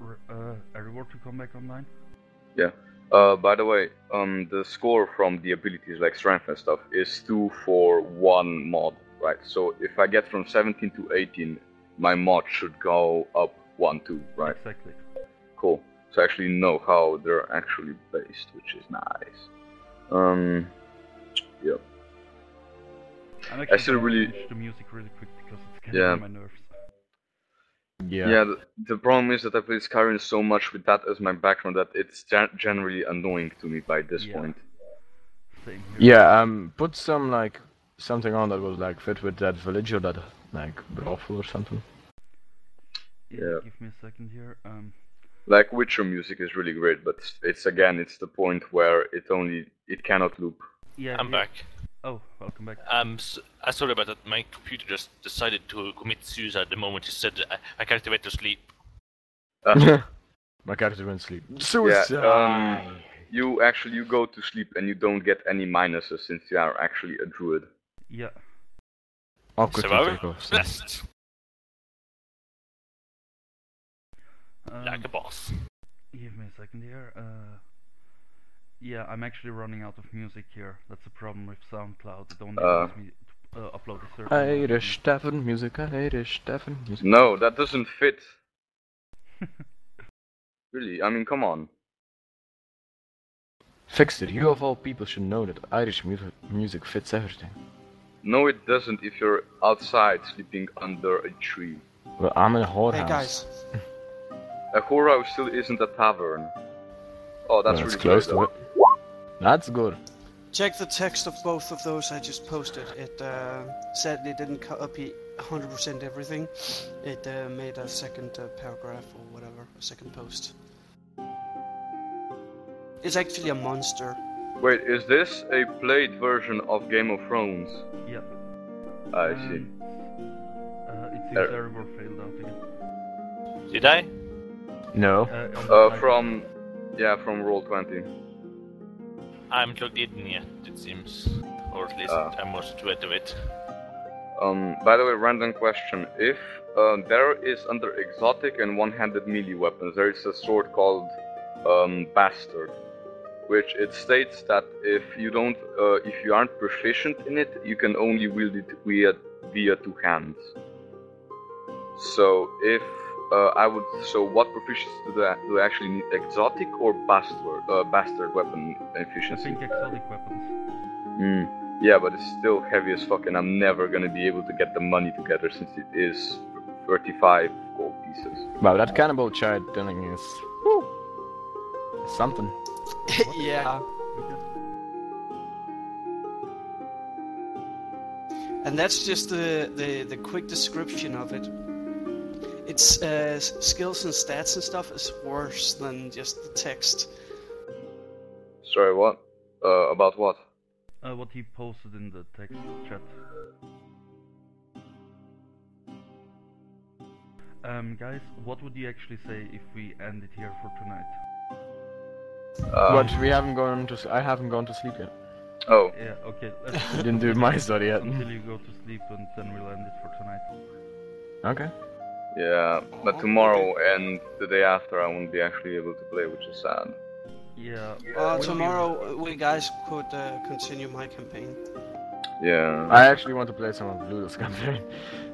Erivor to come back online. Yeah. By the way, the score from the abilities like strength and stuff is 2 for 1 mod, right? So if I get from 17 to 18, my mod should go up 1, 2, right? Exactly. Cool. So I actually know how they're actually based, which is nice. Yep. I'm actually still gonna really- change the music really quick because it's getting Yeah. on my nerves. Yeah, the problem is that I played Skyrim so much with that as my background that it's generally annoying to me by this Yeah. point. Same here. Yeah, put some, like, something on that was, like, fit with that village or that, like, brothel or something. Yeah. Give me a second here. Like Witcher music is really great, but it's the point where it cannot loop. Yeah. I'm yeah. back. Oh, welcome back. I'm sorry about that. My computer just decided to commit suicide the moment he said I can't wait to sleep. My character went to sleep. Yeah, Suicide! you go to sleep and you don't get any minuses since you are actually a druid. Yeah. I'll quickly Survivor? take off. So. Blessed. Like a boss. Give me a second here. Yeah, I'm actually running out of music here. That's the problem with SoundCloud. It only allows me to upload a certain amount of Irish Stefan music, Irish Stefan music. No, that doesn't fit. Really, I mean, come on. Fxer, you of all people should know that Irish music fits everything. No, it doesn't if you're outside sleeping under a tree. Well, I'm in a whorehouse. Hey guys, A whorehouse still isn't a tavern. Oh, that's Well, really it's close good, to it. That's good. check the text of both of those I just posted. It said it didn't copy 100% everything. It made a second paragraph or whatever, a second post. It's actually a monster. Wait, is this a played version of Game of Thrones? Yeah. I see. It seems Erivor failed out again. Did I? No. On the side- From Roll20. I'm not logged in yet, it seems. Or at least I'm most to it of it. By the way, random question. If there is under exotic and one-handed melee weapons, there is a sword called Bastard, which it states that if you aren't proficient in it, you can only wield it via two hands. So if what proficiency do I actually need? Exotic or bastard weapon I efficiency? think exotic weapons. Yeah, but it's still heavy as fuck, and I'm never gonna be able to get the money together since it is 35 gold pieces. Wow, that cannibal child thing is something. Yeah. And that's just the quick description of it. Its skills and stats and stuff is worse than just the text. Sorry, what? About what? What he posted in the text chat. Guys, what would you actually say if we end it here for tonight? But I haven't gone to sleep yet. Oh. Yeah, okay. Didn't do my study yet. Until you go to sleep, and then we'll end it for tonight. Okay. Yeah, but tomorrow and the day after I won't be actually able to play, which is sad. Yeah. Tomorrow we guys could continue my campaign. Yeah. I actually want to play some of Loodle's campaign.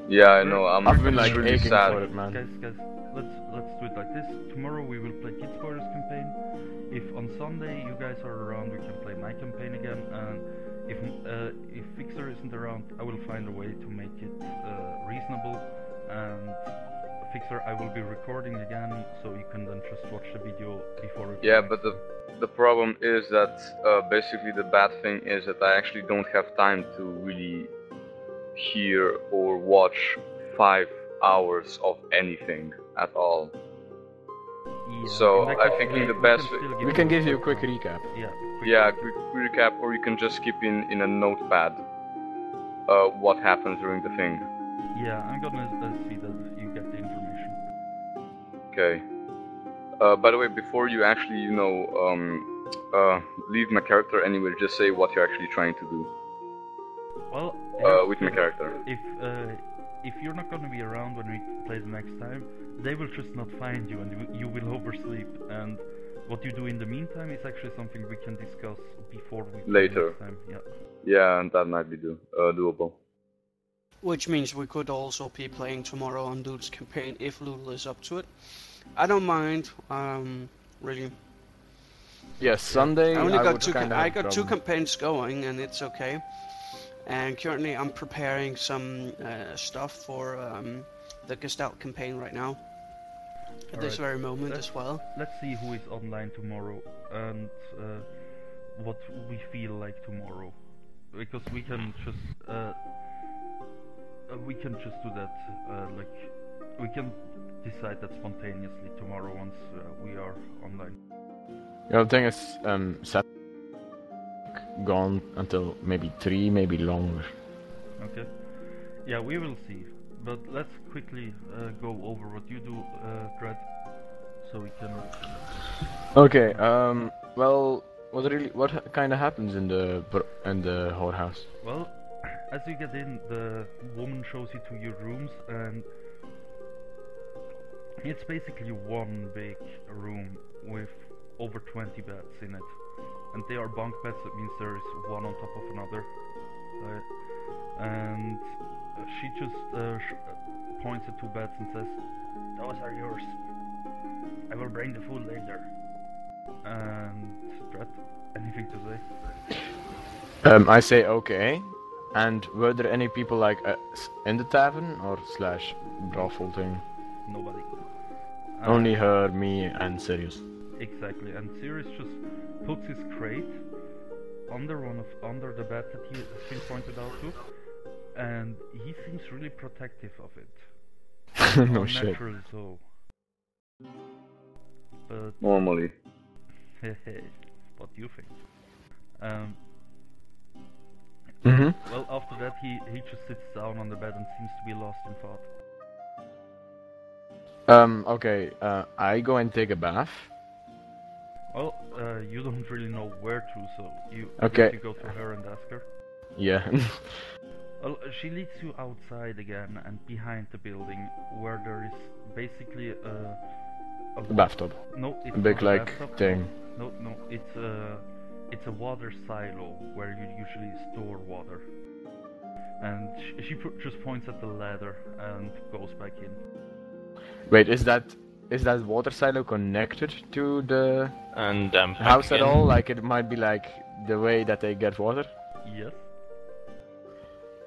Yeah, I know. I've been like really aching sad. for it, man. Guys, let's do it like this. Tomorrow we will play KidSpoiler's campaign. If on Sunday you guys are around, we can play my campaign again. And if Fxer isn't around, I will find a way to make it reasonable. And Fxer, I will be recording again, so you can then just watch the video before we play. Yeah, but the problem is that basically the bad thing is that I actually don't have time to really hear or watch 5 hours of anything at all. Yeah, So in that I'm case, thinking the we best can still We can give you a quick recap. Yeah. Yeah, quick recap, or you can just keep in a notepad what happens during the thing. Yeah, I'm gonna see that you get the information. Okay. By the way, before you actually, leave my character anywhere, just say what you're actually trying to do. Well, with my character. If you're not gonna be around when we play the next time, they will just not find you, and you will oversleep. And what you do in the meantime is actually something we can discuss before we play Later. next time. Yeah. Yeah, and that might be doable. Which means we could also be playing tomorrow on Loodle's campaign if Loodle is up to it. I don't mind, really. Yes, Sunday. I got two campaigns going, and it's okay. And currently, I'm preparing some stuff for the Gestalt campaign right now. At this very moment as well. Let's see who is online tomorrow and what we feel like tomorrow, because we can just do that. We can decide that spontaneously tomorrow once we are online. Yeah, the thing is, set gone until maybe 3, maybe longer. Okay. Yeah, we will see. But let's quickly go over what you do, Dread, so we can. Okay. Well, what kind of happens in the whorehouse? Well, as you get in, the woman shows you to your rooms, and it's basically one big room with over 20 beds in it, and they are bunk beds. That means there is one on top of another, and she just points at 2 beds and says, "Those are yours. I will bring the food later." And Brett, anything to say? I say okay. And were there any people like in the tavern or / brothel thing? Nobody. Only her, me, and Sirius. Exactly. And Sirius just puts his crate under the bed that he has been pointed out to, and he seems really protective of it. No shit. Naturally so. But Normally. what do you think? Well, after that he just sits down on the bed and seems to be lost in thought. Okay, I go and take a bath. Well, you don't really know where to, so you Okay. you go to her and ask her. Yeah. Well, she leads you outside again and behind the building, where there is basically a Bathtub. No, it's A big not a like bathtub. thing. No, it's a water silo where you usually store water. And she just points at the ladder and goes back in. Wait, is that water silo connected to the And house at all? Like it might be like the way that they get water? Yes.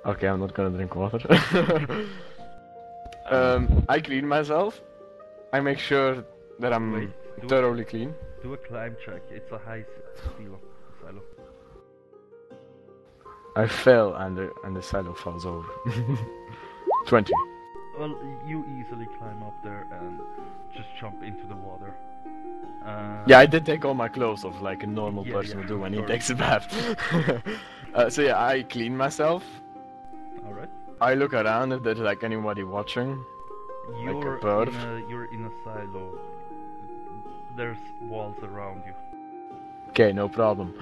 Okay, I'm not gonna drink water. I clean myself. I make sure that I'm Wait, do thoroughly clean. Do a climb check. It's a high silo. I fell and the silo falls over. 20. Well, you easily climb up there and just jump into the water. Yeah, I did take all my clothes off like a normal Yeah, person yeah, would do when he sorry. takes a bath. So yeah, I clean myself. Alright. I look around if there's like anybody watching. You're bird. you're in a silo. There's walls around you. Okay, no problem.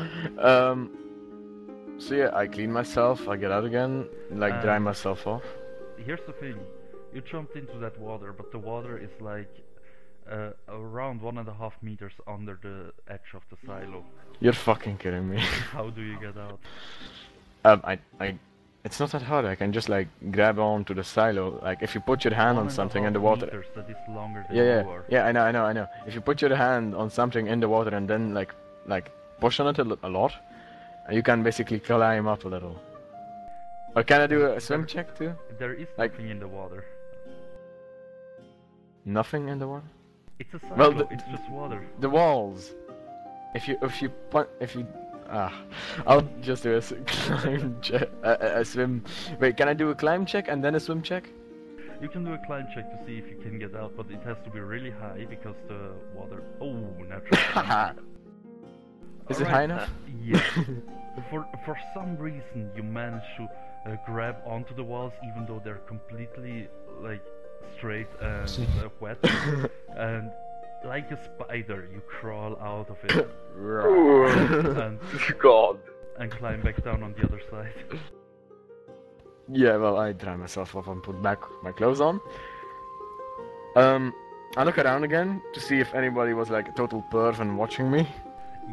So yeah, I clean myself, I get out again, like dry myself off. Here's the thing. You jumped into that water, but the water is like around 1.5 meters under the edge of the silo. You're fucking kidding me. How do you get out? It's not that hard. I can just like grab onto the silo. Like if you put your hand on something in the 1.5 water. meters, that is longer than Yeah, you are. yeah, I know. If you put your hand on something in the water and then like push on it a lot, you can basically climb up a little. Or can I do a swim check too? There is Like- nothing in the water. Nothing in the water. It's a silo. Well, it's just water. The walls. If you I'll just do a climb check, a swim. Wait, can I do a climb check and then a swim check? You can do a climb check to see if you can get out, but it has to be really high because the water. Oh, natural. Is it high enough? Yeah. For some reason you manage to grab onto the walls even though they're completely like straight and wet, and like a spider you crawl out of it and, God. and climb back down on the other side. Yeah, well, I dry myself off and put back my clothes on. I look around again to see if anybody was like a total perv and watching me.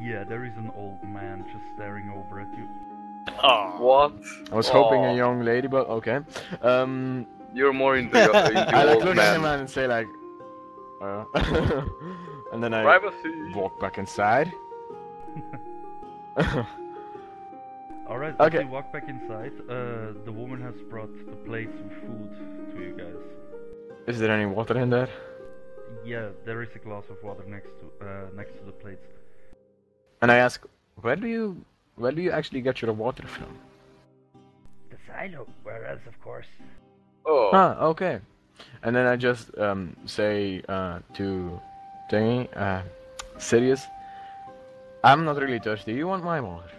Yeah, there is an old man just staring over at you. Oh, What? I was hoping Aw. a young lady, but okay. You're more into, into I like old look at the man. man and say like, and then I Privacy. walk back inside. Alright, Okay. as you walk back inside, the woman has brought the plates with food to you guys. Is there any water in there? Yeah, there is a glass of water next to the plates. And I ask, where do you actually get your water from? The silo, where else, of course. Oh. Ah, okay. And then I just say to Thingy, Sirius, I'm not really thirsty. You want my water?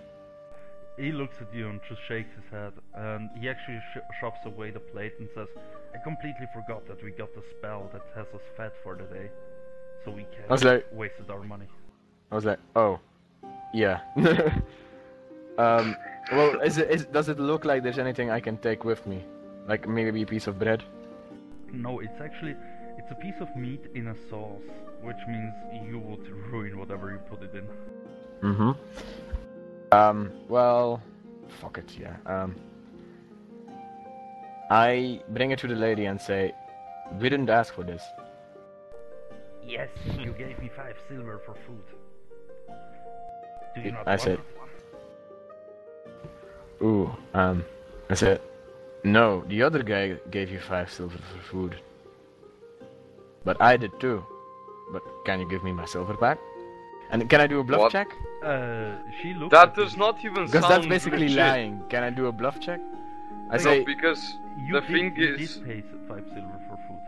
He looks at you and just shakes his head, and he actually shoves away the plate and says, I completely forgot that we got the spell that has us fed for the day, so we I was can't like- wasted our money. I was like, oh, yeah. Well, does it look like there's anything I can take with me? Like maybe a piece of bread? No, it's a piece of meat in a sauce, which means you would ruin whatever you put it in. Mm-hmm. Well, fuck it, yeah. I bring it to the lady and say, we didn't ask for this. Yes, you gave me 5 silver for food. Do you not I want said- it? Ooh, I said, no, the other guy gave you 5 silver for food. But I did too. But can you give me my silver back? And can I do a bluff What? check? She looks That at does you. not even Because sound that's basically legit. lying. Can I do a bluff check? I No, say, because You the did, thing you is, did pay 5 silver for food.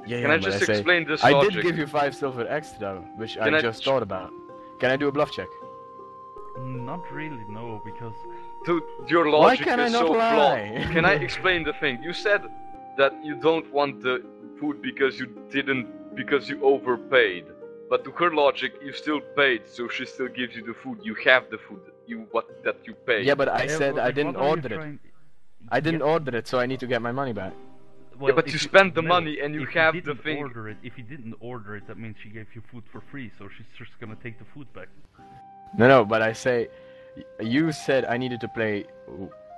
yeah, can I but just say, explain this I logic? did give you 5 silver extra, which Can I I just ch- thought about. Can I do a bluff check? Not really, no, because Dude, your Why logic can I is not so lie? flawed. Can I explain the thing? You said that you don't want the food because you overpaid. But to her logic, you still paid, so she still gives you the food. You have the food that you paid. Yeah, but I Yeah, said but I like, didn't what are you order it. trying- I didn't Yeah, order it, so I need to get my money back. well, but if you spent the money and you if have didn't the thing. Order it, if you didn't order it, that means she gave you food for free, so she's just gonna take the food back. No, but I say, you said I needed to pay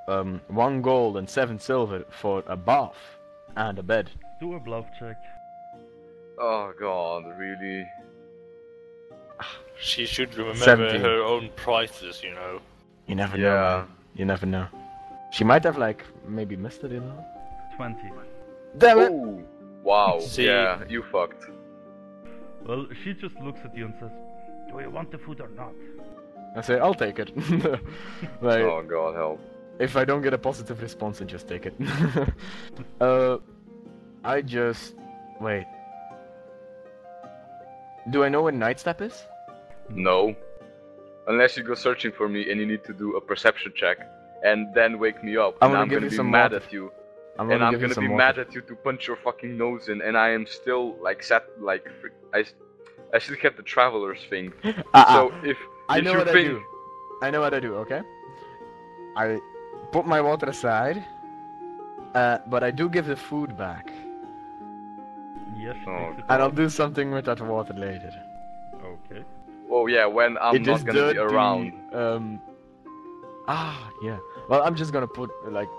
1 gold and 7 silver for a bath and a bed. Do a bluff check. Oh god, really? She should remember 17. her own prices, you know. You never know. Yeah. Man. You never know. She might have like maybe missed it, you know. 20. Damn it! Oh, wow. See. Yeah, you fucked. Well, she just looks at you and says, "Do you want the food or not?" I say I'll take it. Like, Oh god, help. if I don't get a positive response, then just take it. I just wait. Do I know where Nightstep is? No. Unless you go searching for me and you need to do a perception check and then wake me up. I'm and gonna I'm give gonna you be some mad water. at you. I'm And I'm give you gonna some be water. mad at you to punch your fucking nose in, and I am still like I still have the traveler's thing. So if I if know you what think I do. I know what I do. Okay. I put my water aside, but I do give the food back, Yes, she Oh, takes it. and I'll do something with that water later. Okay. oh yeah, when I'm It is not gonna be dirty, around. Yeah. Well, I'm just gonna put like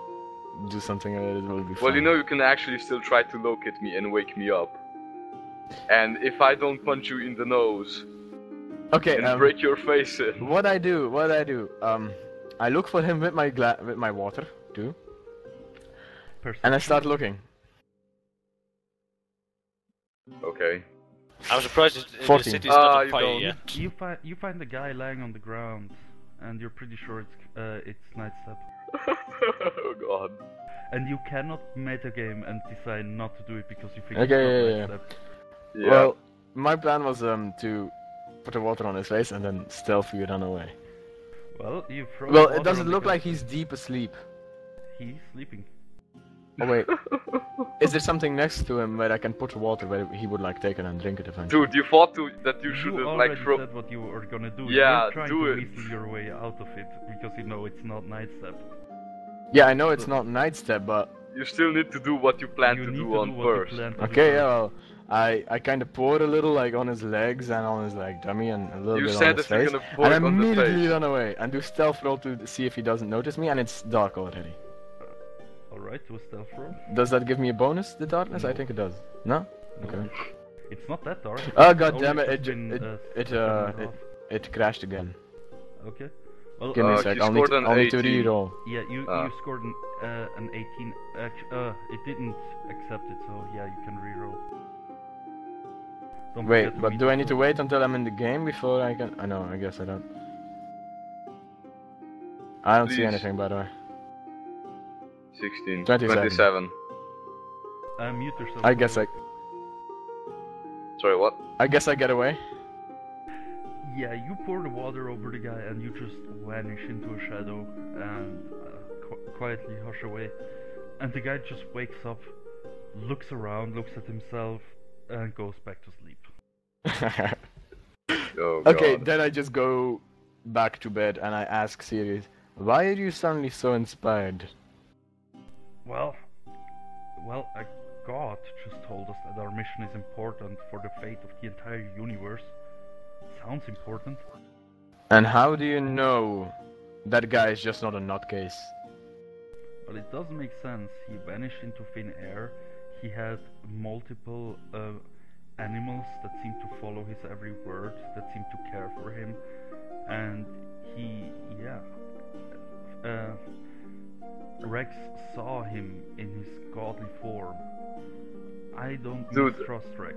do something and it will be fine. Well, you know, you can actually still try to locate me and wake me up. And if I don't punch you in the nose Okay. and break your face in. What I do? I look for him with my water too, and I start looking. Okay. I'm surprised the 14. city's not on you fire don't. yet. You find the guy lying on the ground, and you're pretty sure it's Nightstep. Oh god. And you cannot metagame and decide not to do it because you think Okay, it's not yeah. Nightstep. Yeah. Well, my plan was to put the water on his face and then stealthily run away. Well, you throw. Well, water it doesn't on the look guy. like he's deep asleep. He's sleeping. Oh wait, is there something next to him where I can put water where he would like take it and drink it eventually? Dude, you thought that you should You have already like throw. said what you were gonna do. Yeah, You're trying do to it. weasel your way out of it because you know it's not Nightstep. Yeah, I know it's not Nightstep, but You still need to do what you plan You to need do to on do what you first. plan to do okay, yeah. first. Well, I kind of pour a little like on his legs and on his like dummy and a little You bit said on his that you're face, gonna pour and it on the immediately face. run away and do stealth roll to see if he doesn't notice me, and it's dark already. Alright, do a stealth roll. Does that give me a bonus, the darkness? I No. think it does. No? Okay. It's not that dark. Oh It's god only damn it, just been, it turned off. it crashed again. Okay. Well, Give me a he sec, scored an I'll need to 18. reroll. yeah, you Ah. scored an 18. It didn't accept it, so yeah, you can reroll. Don't forget Wait, to but meet do the I need to score. wait until I'm in the game before I can... I know, I guess I don't. I don't see Please. anything, by the way. 16. 27. 27. Mute yourself. I guess I... Sorry, what? I guess I get away. Yeah, you pour the water over the guy and you just vanish into a shadow and quietly hush away. And the guy just wakes up, looks around, looks at himself, and goes back to sleep. Oh Okay, god. then I just go back to bed and I ask Sirius, why are you suddenly so inspired? Well, a god just told us that our mission is important for the fate of the entire universe. Sounds important. And how do you know that guy is just not a nutcase? But it doesn't make sense. He vanished into thin air. He had multiple animals that seemed to follow his every word, that seemed to care for him. And Rex saw him in his godly form. I don't Dude. mistrust Rex.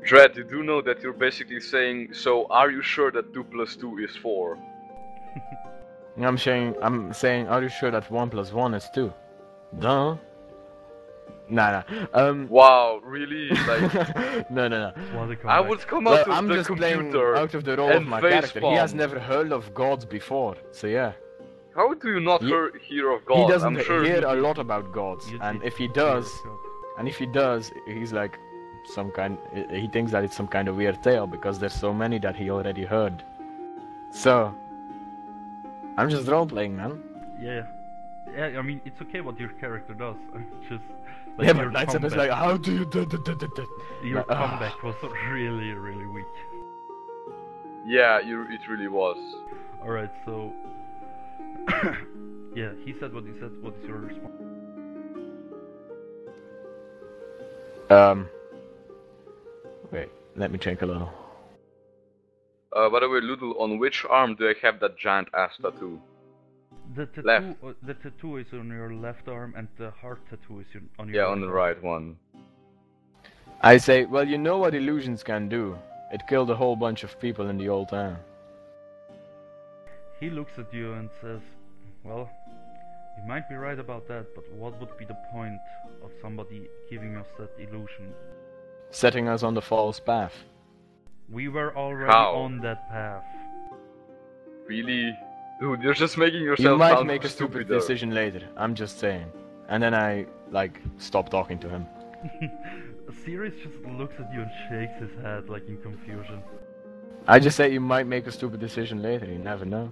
Dread, you do know that you're basically saying, so are you sure that 2 plus 2 is 4? I'm saying, are you sure that 1 plus 1 is 2? Duh. Nah. Wow, really? Like, No. What a I comeback. would come Well, out of I'm the just playing computer. out of the role of and my face character. He has palm. never heard of gods before, so yeah. How do you not He- hear of God? He doesn't I'm sure hear a lot about gods, You and did if he hear does, of God. he's like some kind. He thinks that it's some kind of weird tale because there's so many that he already heard. So, I'm just role playing, man. Yeah. Yeah, I mean, it's okay what your character does. Just Yeah, your but Nightstep is like, how do you do? your Like, comeback was really, really weak. Yeah, it really was. Alright, so... yeah, he said what he said. What is your response? Wait, let me check a little. By the way, Loodle, on which arm do I have that giant ass tattoo? The tattoo is on your left arm, and the heart tattoo is on your Yeah, right on the arm. right one. I say, well, you know what illusions can do. It killed a whole bunch of people in the old town. He looks at you and says, well, you might be right about that, but what would be the point of somebody giving us that illusion? Setting us on the false path. We were already How? on that path. Really? Dude, you're just making yourself You might sound make a stupid stupider. decision later, I'm just saying. And then I, like, stop talking to him. Sirius just looks at you and shakes his head like in confusion. I just say you might make a stupid decision later, you never know.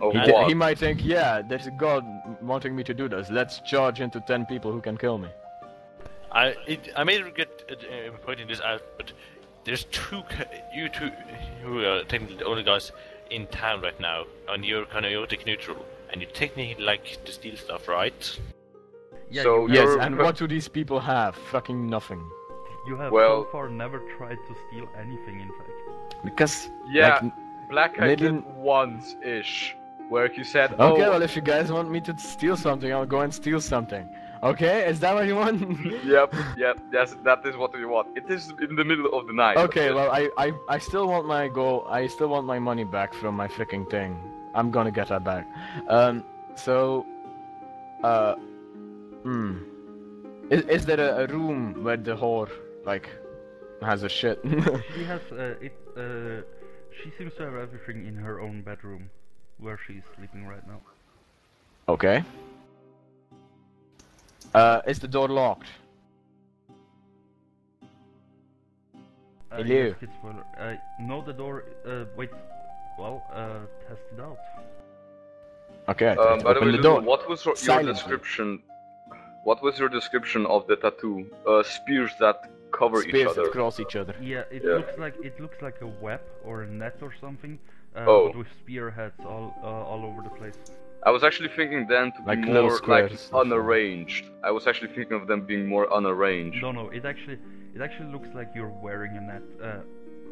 Oh, He, what? he might think, yeah, there's a god wanting me to do this, let's charge into 10 people who can kill me. I made a good pointing this out, but there's you two who are technically the only guys in town right now, and you're kind of chaotic neutral, and you technically like to steal stuff, right? Yeah, So you, Yes, You're- and what do these people have? Fucking nothing. you have well- so far never tried to steal anything, in fact. Because, Yeah, like, Blackeye they did didn't- once-ish, where he said, okay, oh, well, if you guys want me to steal something, I'll go and steal something. Okay, is that what you want? yep, yes, that is what we want. It is in the middle of the night. Okay, well, I still want my goal. I still want my money back from my freaking thing. I'm gonna get that back. Is there a room where the whore, like, has her shit? She has she seems to have everything in her own bedroom, where she's sleeping right now. Okay. Is the door locked? Hello. Yes, KidSpoiler. No, the door. Wait. Well, test it out. Okay, I tried to By the way, open the Lulu, door. what was your Silently. description? What was your description of the tattoo? Spears that cover each Spears other. that cross each other. Yeah, it Yeah. looks like a web or a net or something, Oh. but with spearheads all over the place. I was actually thinking then to Like be little more squares like and stuff. unarranged. I was actually thinking of them being more unarranged. No, it actually looks like you're wearing a net,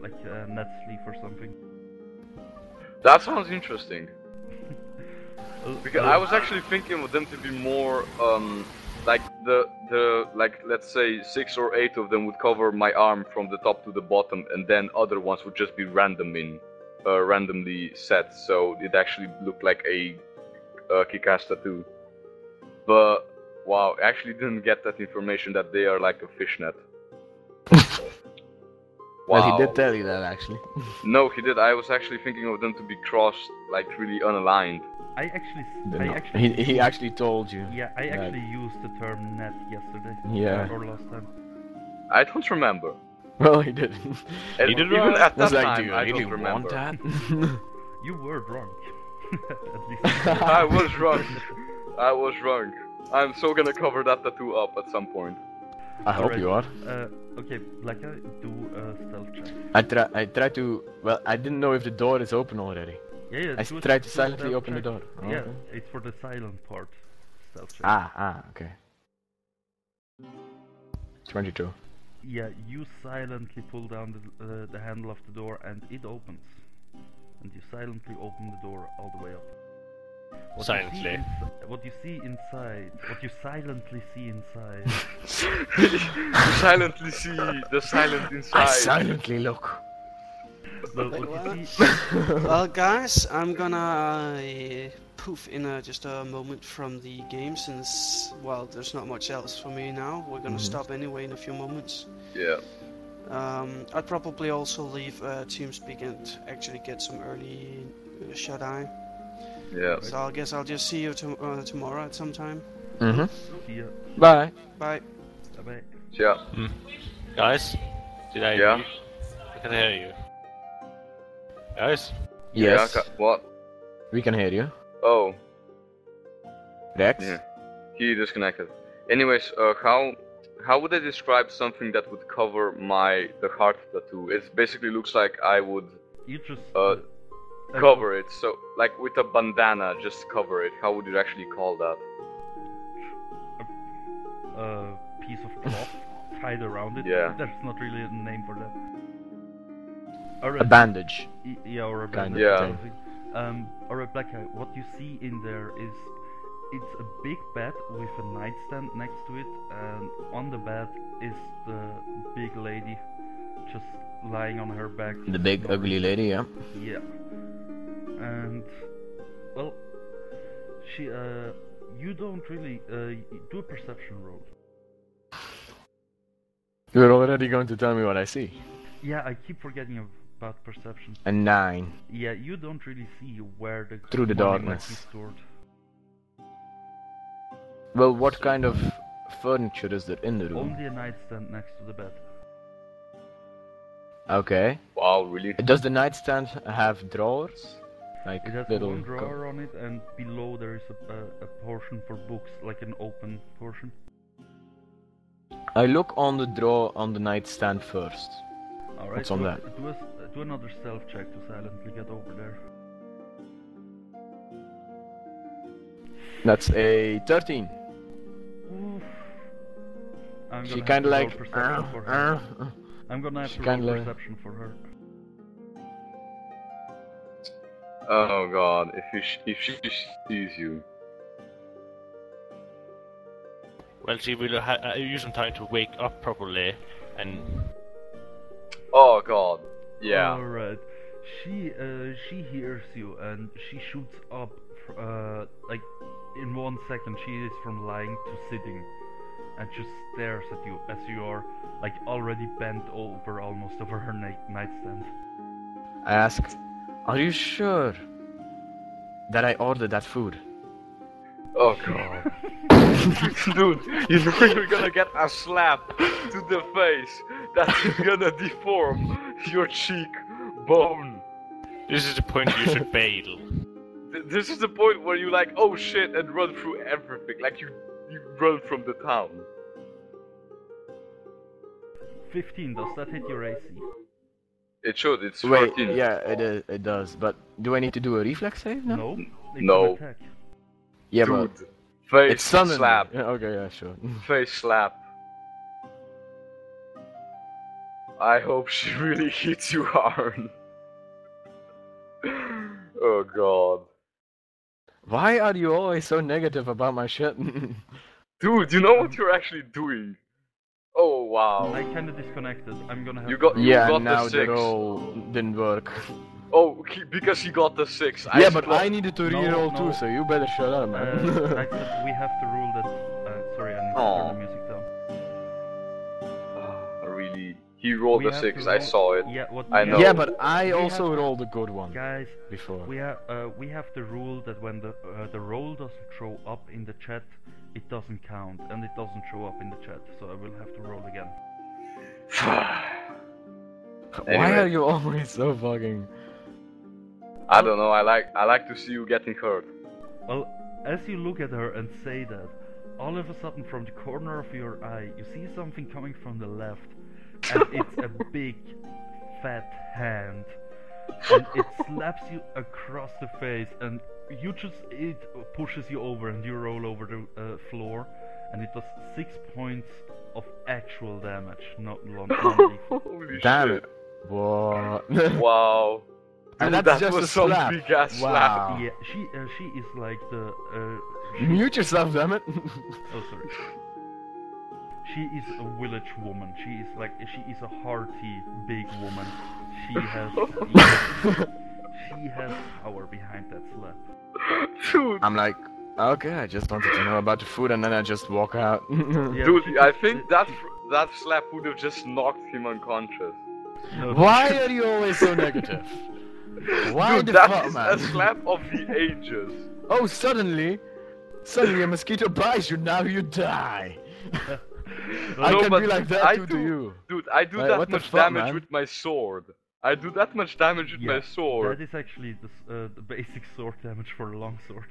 like a net sleeve or something. That sounds interesting. Because I Uh, was actually thinking of them to be more like the like let's say 6 or 8 of them would cover my arm from the top to the bottom, and then other ones would just be randomly set, so it actually looked like a kick-ass tattoo. But wow, I actually didn't get that information that they are like a fishnet. Well, he Wow. did tell you that actually. No, he did. I was actually thinking of them to be crossed, like really unaligned. I actually, They're not. He actually told you. yeah, I that- actually used the term net yesterday. Yeah. Or last time. I don't remember. Well, he did. And He did even right. at that That's like, time, do you I really don't remember. want that? You were drunk. At least. I was drunk. I was drunk. I'm so gonna cover that tattoo up at some point. I hope Alright, you are. Okay, Blackeye, do a stealth check. I try to. Well, I didn't know if the door is open already. Yeah, I do a- tried to do a silently stealth open the check. door. Oh, Yeah, okay. it's for the silent part. Stealth check. Okay. 22. Yeah, you silently pull down the handle of the door and it opens. And you silently open the door all the way up. What Silently. What you silently see inside. You silently see the silent I inside. silently look. Well, what you see, Well, guys, I'm gonna poof in just a moment from the game since, well, there's not much else for me now. We're gonna stop anyway in a few moments. Yeah. I'd probably also leave TeamSpeak and actually get some early shut-eye. Yeah. So I guess I'll just see you tomorrow at some time. Mm-hmm. see ya. Bye. Bye. Bye bye. Yeah. Guys, did I? Yeah. I can hear you. Guys, Yes, Yeah, what? we can hear you. Oh, Rex? yeah. He disconnected. Anyways, how would I describe something that would cover the heart tattoo? It basically looks like I would You just cover it. So like with a bandana, just cover it. How would you actually call that? a piece of cloth tied around it. Yeah. There's not really a name for that. A Alright. bandage. Yeah, or a Kind bandage. of or something. Alright, Blackeye, what you see in there is it's a big bed with a nightstand next to it, and on the bed is the big lady just lying on her back. The big snoring. ugly lady, yeah. Yeah. And well, she you don't really do a perception roll. You're already going to tell me what I see. Yeah, I keep forgetting about perception. A 9. Yeah, you don't really see where the Through the money might darkness. be stored. Well, what kind of furniture is there in the room? Only a nightstand next to the bed. Okay. Wow, really? Does the nightstand have drawers? Like It has little... one drawer on it, and below there is a portion for books, like an open portion. I look on the drawer on the nightstand first. Alright, What's on do, that? do another stealth check to silently get over there. That's a 13. Oof. I'm She gonna have kinda to roll like... perception for her. I'm gonna have she to roll kinda- perception for her. Oh god, if she sees you. well, she will use some time to wake up properly, and Oh god. Yeah. Alright. She hears you and she shoots up. Like in 1 second, she is from lying to sitting, and just stares at you as you are like already bent over, almost over her nightstand. I ask, are you sure that I ordered that food? Oh god. Dude, you're gonna get a slap to the face that is gonna deform your cheek bone. this is the point you should bail. This is the point where you like, oh shit, and run through everything. Like you run from the town. 15, does that hit your AC? It should, it's Wait, 13. yeah, it does. But do I need to do a reflex save now? No. It's No. an attack. Yeah, Dude, but face it's suddenly. slap. Yeah, okay, yeah, sure. Face slap. I hope she really hits you hard. Oh god. Why are you always so negative about my shit? Dude, you know what you're actually doing? Oh wow. I kinda disconnected. I'm gonna have You to got- roll. Yeah, got the now the 6. roll didn't work. Oh, because he got the 6. Yeah, but I needed to No, reroll no. too, so you better shut up, man. I said we have to rule that. Sorry, I need to Aw. turn the music down. Really? He rolled We a have 6, to I roll- saw it. Yeah, what I we know. Yeah, have- but I we also have- rolled a good one Guys, before. we have the rule that when the roll doesn't show up in the chat, it doesn't count, and it doesn't show up in the chat, so I will have to roll again. Why Anyway. are you always so fucking... I don't know, I like to see you getting hurt. Well, as you look at her and say that, all of a sudden from the corner of your eye, you see something coming from the left, and it's a big, fat hand, and it slaps you across the face, and it pushes you over, and you roll over the floor, and it does 6 points of actual damage, not non-lethal. Holy Damn shit. it. What? Wow. And Dude, that's that just was a some slap. big ass Wow. Yeah, she is like the. Mute yourself, damn it. Oh, sorry. She is a village woman. She is a hearty, big woman. She has. She has power behind that slap. slap. Dude, I'm like, okay, I just wanted to know about the food and then I just walk out. Yeah, dude, she I just- think that slap would have just knocked him unconscious. No, Why are you always so negative? Why Dude, the that fuck, is man? a slap of the ages. Oh, suddenly a mosquito bites you, now you die. I No, can but be like that I too to do- you. Dude, I do Like, that what the much fuck, damage man? with my sword. I do that much damage with my sword. That is actually the basic sword damage for a long sword.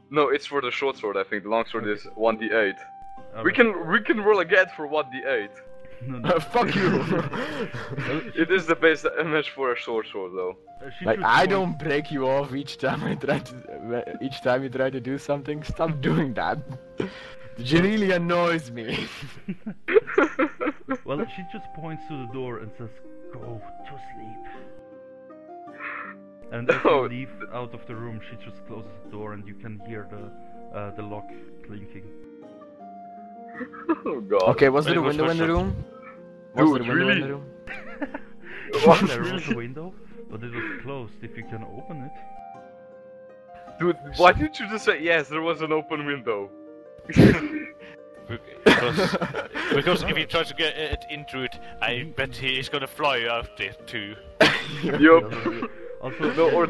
No, it's for the short sword. I think the long sword is 1d8. We Alright. can roll again for 1d8. No. Fuck you. Well, It is the base damage for a short sword, though. she Like just I points- don't break you off each time I try to. Each time you try to do something, stop doing that. It really annoys me. Well, she just points to the door and says, "Go to sleep." And as Oh, you leave out of the room, she just closes the door, and you can hear the lock clinking. Oh god. Okay, was But there it a was window in the first room? Was Dude, there a window in really? the room? What, There was a really? window, but it was closed. If you can open it. Dude, why didn't you just say yes, there was an open window? Because if he tries to get into it, I bet he's gonna fly out there too. Yup. Also, No, or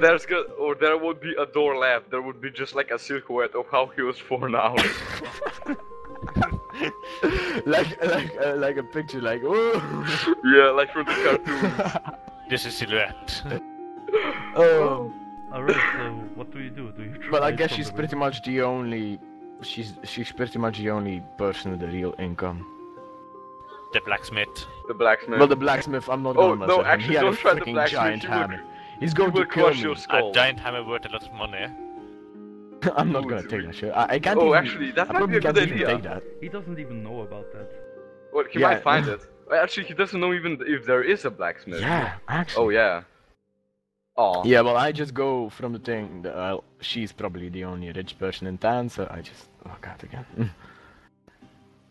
there would be a door left. There would be just like a silhouette of how he was for now. like a picture, like oh. Yeah, like from the cartoons. This is silhouette. Oh. Alright, so what do you do? Do you try But I it guess from she's the pretty window? much the only. She's pretty much the only person with the real income. The blacksmith. The blacksmith. Well, the blacksmith, I'm not Oh, gonna mess no, with him. actually, He had don't a try the freaking blacksmith, giant he would- hammer. He's he going to will kill crush me. your A skull. giant hammer worth a lot of money. I'm not Dude, gonna take we- that shit. I can't Oh, even. actually, that I might be probably a good can't even idea. take that. He doesn't even know about that. Well, he Yeah. might find it. Actually, he doesn't know even if there is a blacksmith. Yeah, actually. Oh, yeah. Aw. Yeah, well, I just go from the thing that she's probably the only rich person in town, so I just. Oh god, again.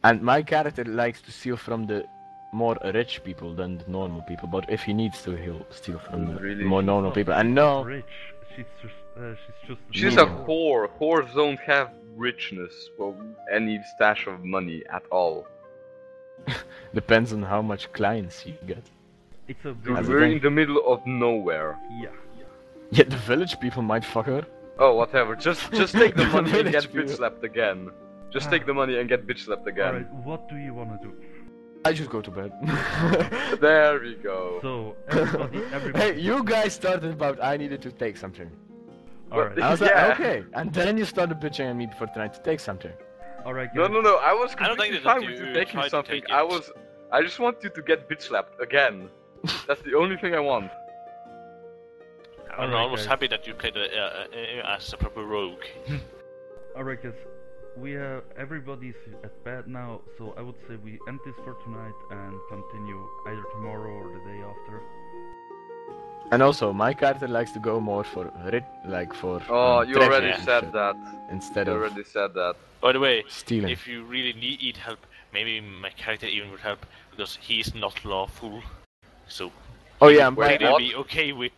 And my character likes to steal from the more rich people than the normal people, but if he needs to, he'll steal from the Really? more normal She's people. not And no, rich. She's just. She's a No. whore. Whores don't have richness or any stash of money at all. depends on how much clients you get. It's a Dude, As very, we're again- in the middle of nowhere. yeah. Yeah, the village people might fuck her. Oh, whatever. Just take the money and Village get people. bitch slapped again. Just take the money and get bitch slapped again. Alright, what do you want to do? I just go to bed. There we go. So everybody. Hey, you guys started about I needed to take something. Alright, I was Yeah. like, okay. And then you started bitching at me before trying to take something. alright. No, no, no. I was I don't completely think that fine you with you tried taking to something. take it. I just want you to get bitch slapped again. That's the only thing I want. I'm Alright, almost guys. happy that you played as a proper rogue. Alright, guys. Everybody's at bed now, so I would say we end this for tonight and continue either tomorrow or the day after. And also, my character likes to go more for for. Oh, you treasure already and said shit, that. instead You of already said that. By the way, stealing. if you really need help, maybe my character even would help because he's not lawful. So Oh yeah, Wait, he'll what? be okay with